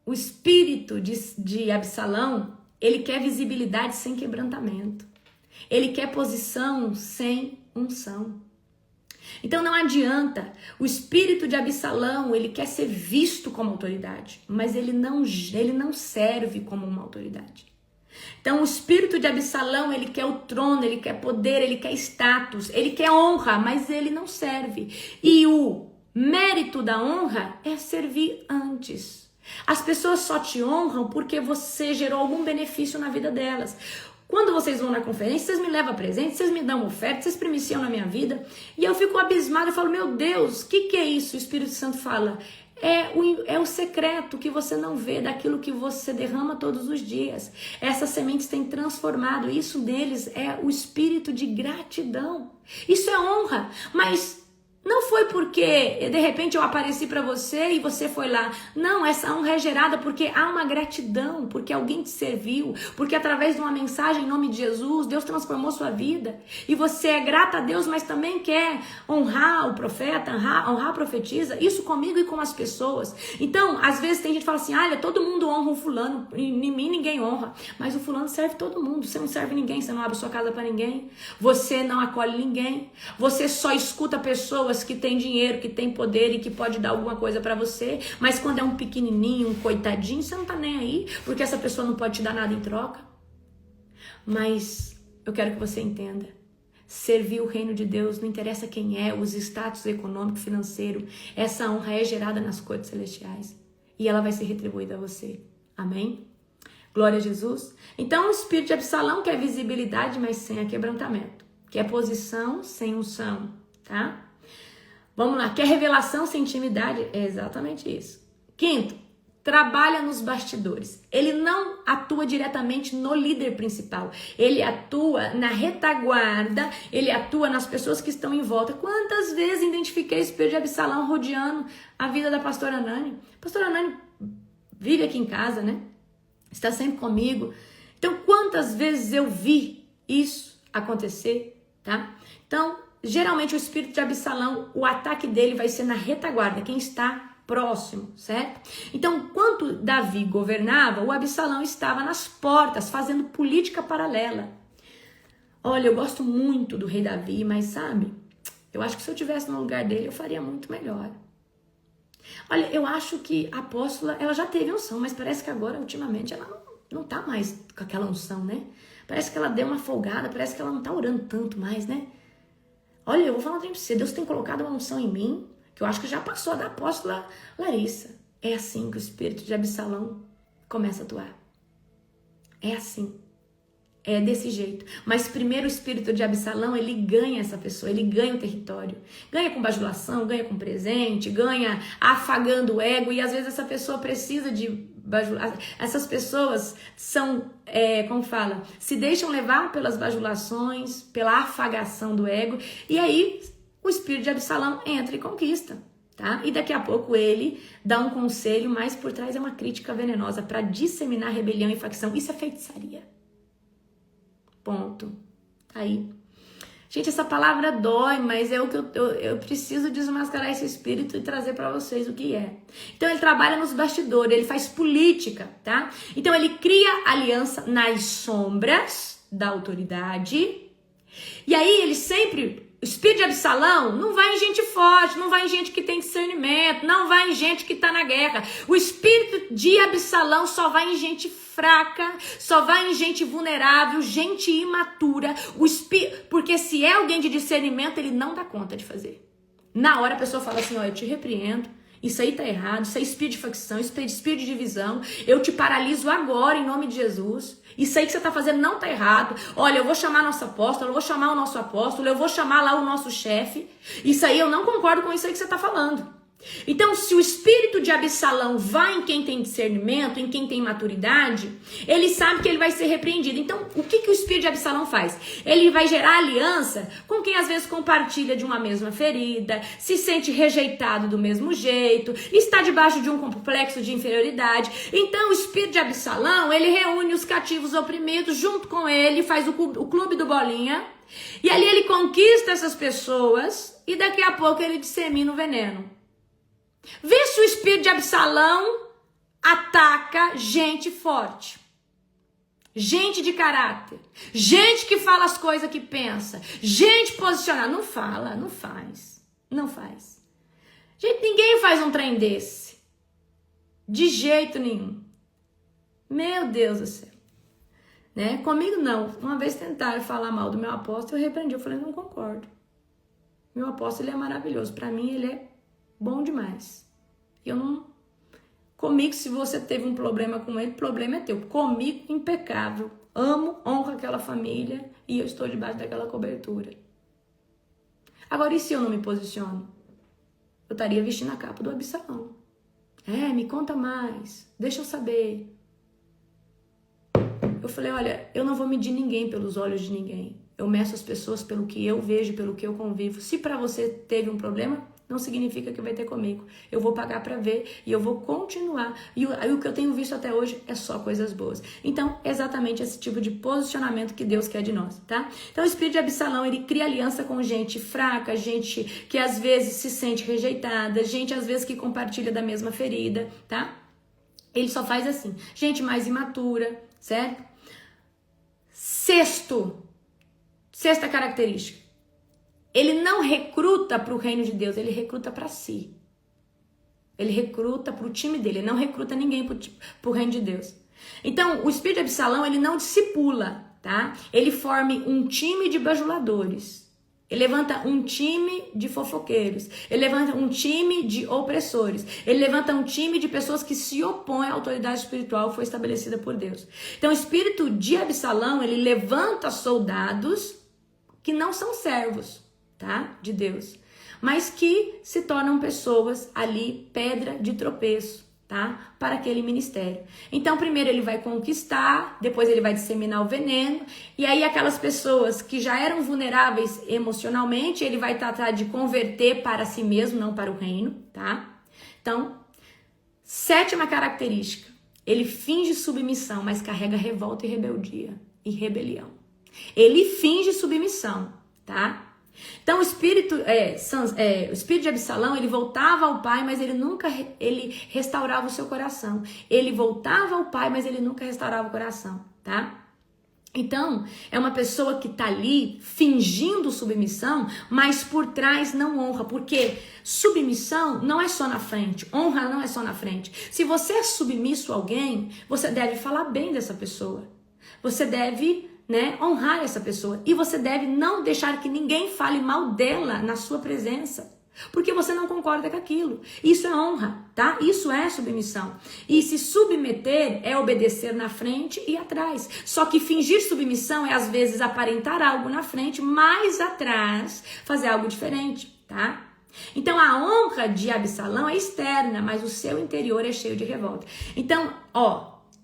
O espírito de Absalão, ele quer visibilidade sem quebrantamento. Ele quer posição sem unção. Então não adianta, o espírito de Absalão, ele quer ser visto como autoridade, mas ele não serve como uma autoridade. Então o espírito de Absalão, ele quer o trono, ele quer poder, ele quer status, ele quer honra, mas ele não serve. E o mérito da honra é servir antes. As pessoas só te honram porque você gerou algum benefício na vida delas. Quando vocês vão na conferência, vocês me levam presente, vocês me dão oferta, vocês primiciam na minha vida. E eu fico abismada, eu falo, meu Deus, o que é isso? O Espírito Santo fala, é o secreto que você não vê daquilo que você derrama todos os dias. Essas sementes têm transformado, isso deles é o espírito de gratidão. Isso é honra, mas... não foi porque de repente eu apareci para você e você foi lá. Não, essa honra é gerada porque há uma gratidão, porque alguém te serviu, porque através de uma mensagem em nome de Jesus, Deus transformou sua vida. E você é grata a Deus, mas também quer honrar o profeta, honrar a profetisa. Isso comigo e com as pessoas. Então, às vezes tem gente que fala assim, olha, todo mundo honra o fulano, em mim ninguém honra. Mas o fulano serve todo mundo, você não serve ninguém, você não abre sua casa para ninguém, você não acolhe ninguém, você só escuta pessoas que tem dinheiro, que tem poder e que pode dar alguma coisa pra você, mas quando é um pequenininho, um coitadinho, você não tá nem aí, porque essa pessoa não pode te dar nada em troca. Mas eu quero que você entenda, servir o reino de Deus, não interessa quem é, os status econômico, financeiro, essa honra é gerada nas cortes celestiais e ela vai ser retribuída a você. Amém? Glória a Jesus. Então o espírito de Absalão quer visibilidade, mas sem aquebrantamento, quer posição sem unção, tá? Vamos lá, quer revelação sem intimidade? É exatamente isso. Quinto, trabalha nos bastidores. Ele não atua diretamente no líder principal. Ele atua na retaguarda, ele atua nas pessoas que estão em volta. Quantas vezes identifiquei o espírito de Absalão rodeando a vida da pastora Nani? A pastora Nani vive aqui em casa, né? Está sempre comigo. Então, quantas vezes eu vi isso acontecer, tá? Então, geralmente o espírito de Absalão, o ataque dele vai ser na retaguarda, quem está próximo, certo? Então, quando Davi governava, o Absalão estava nas portas, fazendo política paralela. Olha, eu gosto muito do rei Davi, mas sabe, eu acho que se eu tivesse no lugar dele, eu faria muito melhor. Olha, eu acho que a apóstola, ela já teve unção, mas parece que agora, ultimamente, ela não tá mais com aquela unção, né? Parece que ela deu uma folgada, parece que ela não tá orando tanto mais, né? Olha, eu vou falar pra você, Deus tem colocado uma unção em mim, que eu acho que já passou da apóstola Larissa. É assim que o espírito de Absalão começa a atuar. É assim. É desse jeito. Mas primeiro o espírito de Absalão, ele ganha essa pessoa, ele ganha o território. Ganha com bajulação, ganha com presente, ganha afagando o ego. E às vezes essa pessoa precisa de bajulação. Essas pessoas são, como fala, se deixam levar pelas bajulações, pela afagação do ego. E aí o espírito de Absalão entra e conquista. Tá? E daqui a pouco ele dá um conselho, mas por trás é uma crítica venenosa para disseminar rebelião e facção. Isso é feitiçaria. Ponto. Tá aí. Gente, essa palavra dói, mas é o que eu preciso desmascarar esse espírito e trazer para vocês o que é. Então ele trabalha nos bastidores, ele faz política, tá? Então ele cria aliança nas sombras da autoridade. E aí ele sempre... O espírito de Absalão não vai em gente forte, não vai em gente que tem discernimento, não vai em gente que tá na guerra. O espírito de Absalão só vai em gente fraca, só vai em gente vulnerável, gente imatura. Porque se é alguém de discernimento, ele não dá conta de fazer. Na hora a pessoa fala assim, ó, eu te repreendo, isso aí tá errado, isso é espírito de facção, isso é espírito de divisão, eu te paraliso agora em nome de Jesus. Isso aí que você tá fazendo não tá errado. Olha, eu vou chamar nosso apóstolo, eu vou chamar o nosso apóstolo, eu vou chamar lá o nosso chefe. Isso aí eu não concordo com isso aí que você tá falando. Então, se o espírito de Absalão vai em quem tem discernimento, em quem tem maturidade, ele sabe que ele vai ser repreendido. Então, o que o espírito de Absalão faz? Ele vai gerar aliança com quem às vezes compartilha de uma mesma ferida, se sente rejeitado do mesmo jeito, está debaixo de um complexo de inferioridade. Então, o espírito de Absalão, ele reúne os cativos oprimidos junto com ele, faz o clube do Bolinha, e ali ele conquista essas pessoas e daqui a pouco ele dissemina o veneno. Vê se o espírito de Absalão ataca gente forte, gente de caráter, gente que fala as coisas que pensa, gente posicionada. Não fala, não faz, não faz. Gente, ninguém faz um trem desse, de jeito nenhum. Meu Deus do céu, né? Comigo não. Uma vez tentaram falar mal do meu apóstolo, eu repreendi, eu falei, não concordo. Meu apóstolo, ele é maravilhoso, para mim ele é bom demais. Eu não... Comigo, se você teve um problema com ele, o problema é teu. Comigo, impecável. Amo, honro aquela família e eu estou debaixo daquela cobertura. Agora, e se eu não me posiciono? Eu estaria vestindo a capa do Absalão. Me conta mais. Deixa eu saber. Eu falei, olha, eu não vou medir ninguém pelos olhos de ninguém. Eu meço as pessoas pelo que eu vejo, pelo que eu convivo. Se para você teve um problema, não significa que vai ter comigo. Eu vou pagar para ver e eu vou continuar. E o que eu tenho visto até hoje é só coisas boas. Então, exatamente esse tipo de posicionamento que Deus quer de nós, tá? Então, o espírito de Absalão, ele cria aliança com gente fraca, gente que às vezes se sente rejeitada, gente às vezes que compartilha da mesma ferida, tá? Ele só faz assim. Gente mais imatura, certo? Sexta característica. Ele não recruta para o reino de Deus, ele recruta para si. Ele recruta para o time dele, ele não recruta ninguém para o reino de Deus. Então, o espírito de Absalão, ele não discipula, tá? Ele forma um time de bajuladores. Ele levanta um time de fofoqueiros. Ele levanta um time de opressores. Ele levanta um time de pessoas que se opõem à autoridade espiritual que foi estabelecida por Deus. Então, o espírito de Absalão, ele levanta soldados que não são servos, tá? De Deus, mas que se tornam pessoas ali, pedra de tropeço, tá? Para aquele ministério. Então, primeiro ele vai conquistar, depois ele vai disseminar o veneno, e aí aquelas pessoas que já eram vulneráveis emocionalmente, ele vai tratar de converter para si mesmo, não para o reino, tá? Então, sétima característica, Ele finge submissão, mas carrega revolta e rebeldia e rebelião. Ele finge submissão, tá? Então o espírito de Absalão, ele voltava ao pai, mas ele restaurava o seu coração. Ele voltava ao pai, mas ele nunca restaurava o coração, tá? Então, é uma pessoa que tá ali fingindo submissão, mas por trás não honra, porque submissão não é só na frente, honra não é só na frente. Se você é submisso a alguém, você deve falar bem dessa pessoa. Você deve, honrar essa pessoa. E você deve não deixar que ninguém fale mal dela na sua presença. Porque você não concorda com aquilo. Isso é honra, tá? Isso é submissão. E se submeter é obedecer na frente e atrás. Só que fingir submissão é às vezes aparentar algo na frente, mas atrás fazer algo diferente, tá? Então a honra de Absalão é externa, mas o seu interior é cheio de revolta. Então,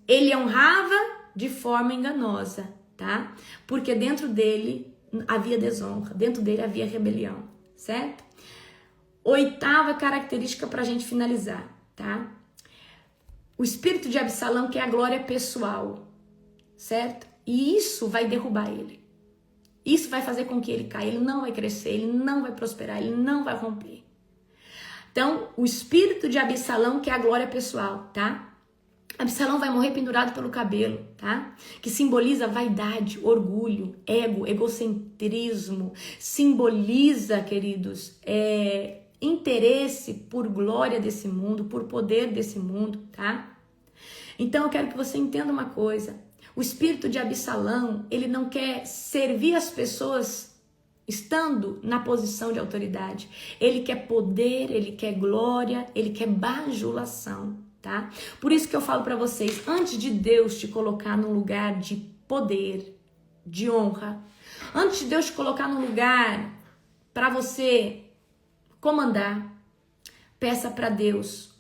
ele honrava de forma enganosa, tá? Porque dentro dele havia desonra, dentro dele havia rebelião, certo? 8ª característica para a gente finalizar, tá? O espírito de Absalão quer a glória pessoal, certo? E isso vai derrubar ele. Isso vai fazer com que ele caia, ele não vai crescer, ele não vai prosperar, ele não vai romper. Então, o espírito de Absalão quer a glória pessoal, tá? Absalão vai morrer pendurado pelo cabelo, tá? Que simboliza vaidade, orgulho, ego, egocentrismo. Simboliza, queridos, interesse por glória desse mundo, por poder desse mundo, tá? Então eu quero que você entenda uma coisa. O espírito de Absalão, ele não quer servir as pessoas estando na posição de autoridade. Ele quer poder, ele quer glória, ele quer bajulação, tá? Por isso que eu falo para vocês, antes de Deus te colocar num lugar de poder, de honra, antes de Deus te colocar num lugar para você comandar, peça para Deus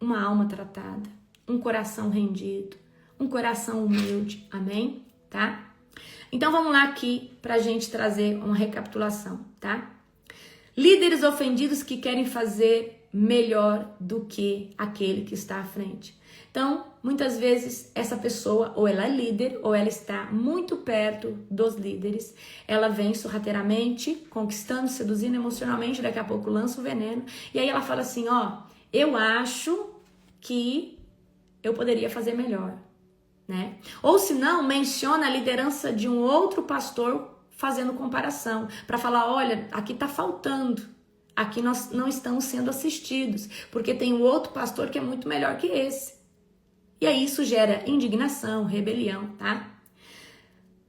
uma alma tratada, um coração rendido, um coração humilde, amém? Tá? Então vamos lá aqui pra gente trazer uma recapitulação, tá? Líderes ofendidos que querem fazer melhor do que aquele que está à frente. Então, muitas vezes essa pessoa, ou ela é líder, ou ela está muito perto dos líderes. Ela vem sorrateiramente, conquistando, seduzindo emocionalmente, daqui a pouco lança o veneno. E aí ela fala assim, eu acho que eu poderia fazer melhor, né? Ou se não, menciona a liderança de um outro pastor fazendo comparação, para falar, olha, aqui tá faltando. Aqui nós não estamos sendo assistidos, porque tem um outro pastor que é muito melhor que esse. E aí isso gera indignação, rebelião, tá?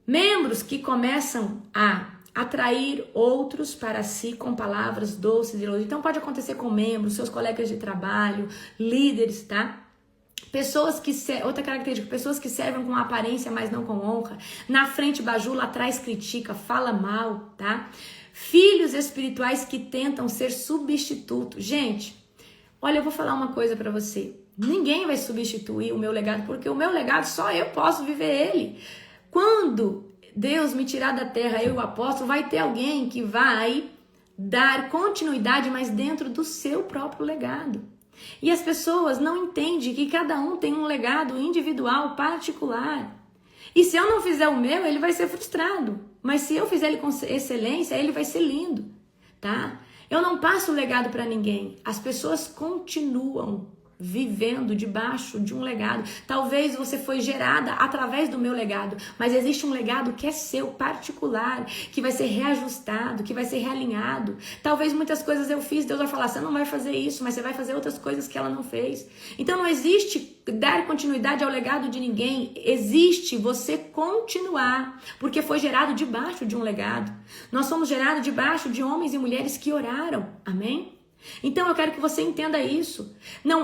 Membros que começam a atrair outros para si com palavras doces e elogios. Então pode acontecer com membros, seus colegas de trabalho, líderes, tá? Pessoas que outra característica, pessoas que servem com aparência, mas não com honra. Na frente bajula, atrás critica, fala mal, tá? Filhos espirituais que tentam ser substitutos. Gente, olha, eu vou falar uma coisa para você. Ninguém vai substituir o meu legado, porque o meu legado só eu posso viver ele. Quando Deus me tirar da terra, eu e o apóstolo, vai ter alguém que vai dar continuidade, mas dentro do seu próprio legado. E as pessoas não entendem que cada um tem um legado individual, particular. E se eu não fizer o meu, ele vai ser frustrado. Mas se eu fizer ele com excelência, ele vai ser lindo, tá? Eu não passo o legado para ninguém. As pessoas continuam vivendo debaixo de um legado. Talvez você foi gerada através do meu legado, mas existe um legado que é seu, particular, que vai ser reajustado, que vai ser realinhado. Talvez muitas coisas eu fiz, Deus vai falar, você não vai fazer isso, mas você vai fazer outras coisas que ela não fez. Então não existe dar continuidade ao legado de ninguém, existe você continuar, porque foi gerado debaixo de um legado. Nós somos gerados debaixo de homens e mulheres que oraram, amém? Então eu quero que você entenda isso.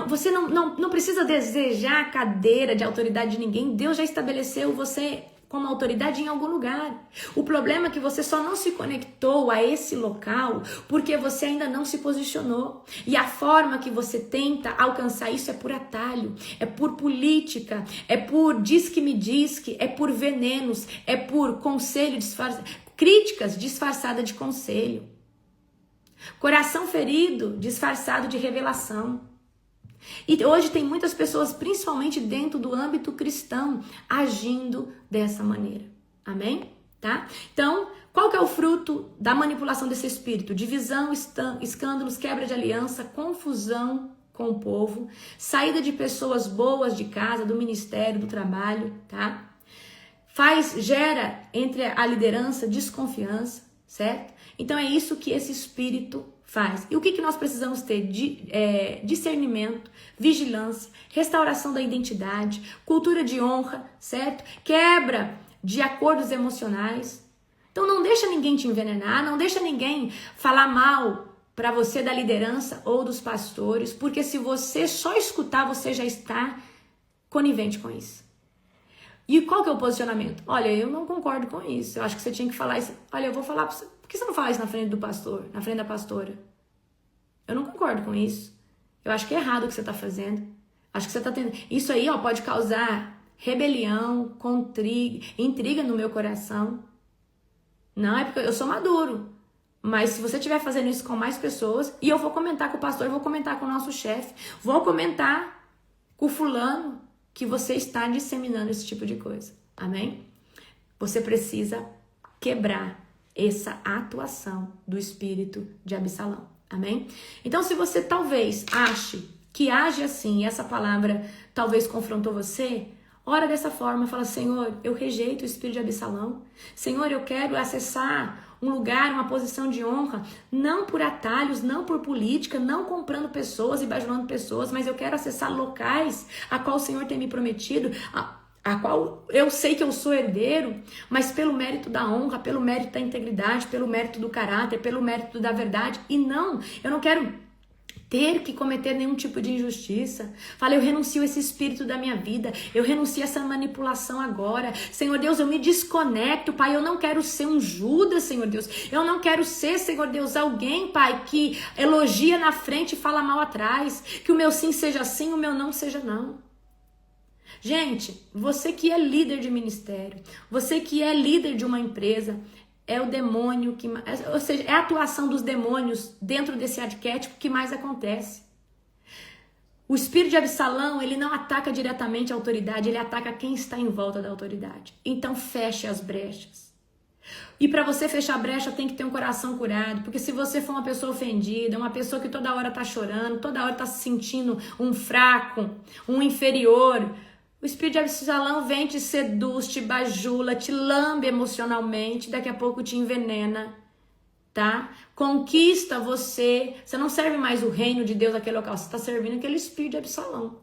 Você não precisa desejar a cadeira de autoridade de ninguém. Deus já estabeleceu você como autoridade em algum lugar. O problema é que você só não se conectou a esse local porque você ainda não se posicionou. E a forma que você tenta alcançar isso é por atalho, é por política, é por diz que me diz que, é por venenos, é por conselho disfarçado, críticas disfarçadas de conselho. Coração ferido, disfarçado de revelação. E hoje tem muitas pessoas, principalmente dentro do âmbito cristão, agindo dessa maneira. Amém? Tá? Então, qual que é o fruto da manipulação desse espírito? Divisão, escândalos, quebra de aliança, confusão com o povo, saída de pessoas boas de casa, do ministério, do trabalho, tá? Gera entre a liderança desconfiança, certo? Então é isso que esse espírito faz. E o que nós precisamos ter? Discernimento, vigilância, restauração da identidade, cultura de honra, certo? Quebra de acordos emocionais. Então não deixa ninguém te envenenar, não deixa ninguém falar mal para você da liderança ou dos pastores, porque se você só escutar, você já está conivente com isso. E qual que é o posicionamento? Olha, eu não concordo com isso, eu acho que você tinha que falar isso. Olha, eu vou falar pra você, por que você não fala isso na frente do pastor, na frente da pastora? Eu não concordo com isso. Eu acho que é errado o que você está fazendo. Acho que você está tendo... Isso aí, ó, pode causar rebelião, intriga no meu coração. Não, é porque eu sou maduro. Mas se você estiver fazendo isso com mais pessoas, e eu vou comentar com o pastor, vou comentar com o nosso chefe, vou comentar com o fulano que você está disseminando esse tipo de coisa. Amém? Você precisa quebrar essa atuação do espírito de Absalão. Amém? Então, se você talvez ache que age assim, e essa palavra talvez confrontou você, ora dessa forma, fala: Senhor, eu rejeito o espírito de Absalão. Senhor, eu quero acessar um lugar, uma posição de honra, não por atalhos, não por política, não comprando pessoas e bajulando pessoas, mas eu quero acessar locais a qual o Senhor tem me prometido, a qual eu sei que eu sou herdeiro, mas pelo mérito da honra, pelo mérito da integridade, pelo mérito do caráter, pelo mérito da verdade. E não, eu não quero ter que cometer nenhum tipo de injustiça. Fala: eu renuncio esse espírito da minha vida, eu renuncio essa manipulação agora. Senhor Deus, eu me desconecto, Pai, eu não quero ser um Judas, Senhor Deus. Eu não quero ser, Senhor Deus, alguém, Pai, que elogia na frente e fala mal atrás. Que o meu sim seja sim, o meu não seja não. Gente, você que é líder de ministério, você que é líder de uma empresa, é o demônio que... Ou seja, é a atuação dos demônios dentro desse arquétipo que mais acontece. O espírito de Absalão, ele não ataca diretamente a autoridade, ele ataca quem está em volta da autoridade. Então feche as brechas. E para você fechar a brecha, tem que ter um coração curado, porque se você for uma pessoa ofendida, uma pessoa que toda hora tá chorando, toda hora tá se sentindo um fraco, um inferior... O espírito de Absalão vem, te seduz, te bajula, te lambe emocionalmente, daqui a pouco te envenena, tá? Conquista você, você não serve mais o reino de Deus naquele local, você está servindo aquele espírito de Absalão.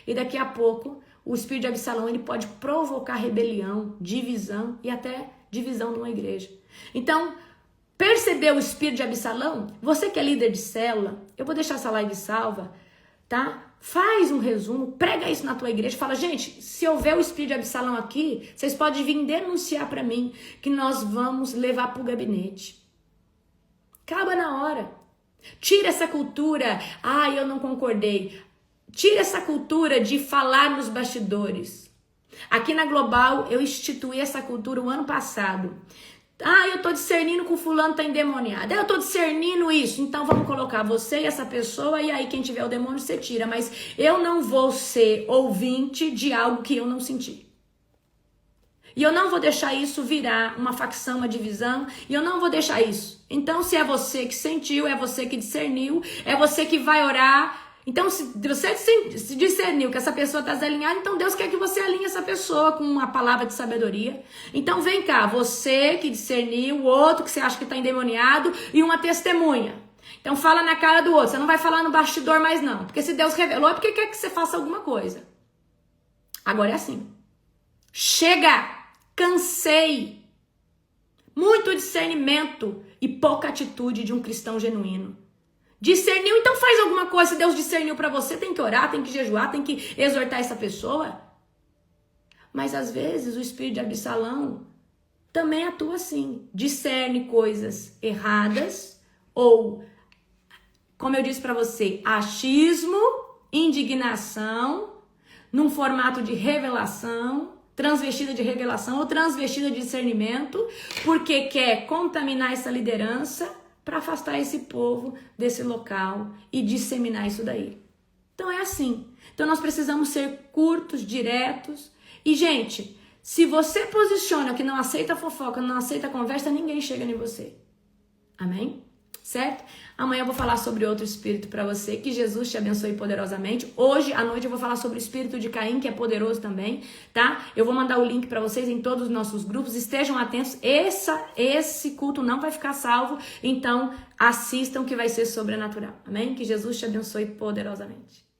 E daqui a pouco, o espírito de Absalão, ele pode provocar rebelião, divisão e até divisão numa igreja. Então, percebeu o espírito de Absalão? Você que é líder de célula, eu vou deixar essa live salva, tá? Faz um resumo, prega isso na tua igreja, fala: gente, se houver o espírito de Absalão aqui, vocês podem vir denunciar para mim, que nós vamos levar para o gabinete. Acaba na hora. Tira essa cultura: eu não concordei. Tira essa cultura de falar nos bastidores. Aqui na Global, eu instituí essa cultura o ano passado. Eu tô discernindo que o fulano tá endemoniado. Eu tô discernindo isso. Então vamos colocar você e essa pessoa, e aí quem tiver o demônio você tira. Mas eu não vou ser ouvinte de algo que eu não senti. E eu não vou deixar isso virar uma facção, uma divisão. E eu não vou deixar isso. Então se é você que sentiu, é você que discerniu, é você que vai orar. Então, se você se discerniu que essa pessoa está desalinhada, então Deus quer que você alinhe essa pessoa com uma palavra de sabedoria. Então, vem cá, você que discerniu, o outro que você acha que está endemoniado e uma testemunha. Então, fala na cara do outro. Você não vai falar no bastidor mais não. Porque se Deus revelou, é porque quer que você faça alguma coisa. Agora é assim. Chega! Cansei! Muito discernimento e pouca atitude de um cristão genuíno. Discerniu, então faz alguma coisa. Se Deus discerniu para você, tem que orar, tem que jejuar, tem que exortar essa pessoa. Mas às vezes o espírito de Absalão também atua assim. Discerne coisas erradas ou, como eu disse para você, achismo, indignação, num formato de revelação, transvestida de revelação ou transvestida de discernimento, porque quer contaminar essa liderança para afastar esse povo desse local e disseminar isso daí. Então é assim. Então nós precisamos ser curtos, diretos. E, gente, se você posiciona que não aceita fofoca, não aceita conversa, ninguém chega em você. Amém? Certo? Amanhã eu vou falar sobre outro espírito para você. Que Jesus te abençoe poderosamente. Hoje à noite eu vou falar sobre o espírito de Caim, que é poderoso também, tá? Eu vou mandar o link para vocês em todos os nossos grupos. Estejam atentos. Esse culto não vai ficar salvo. Então assistam que vai ser sobrenatural. Amém? Que Jesus te abençoe poderosamente.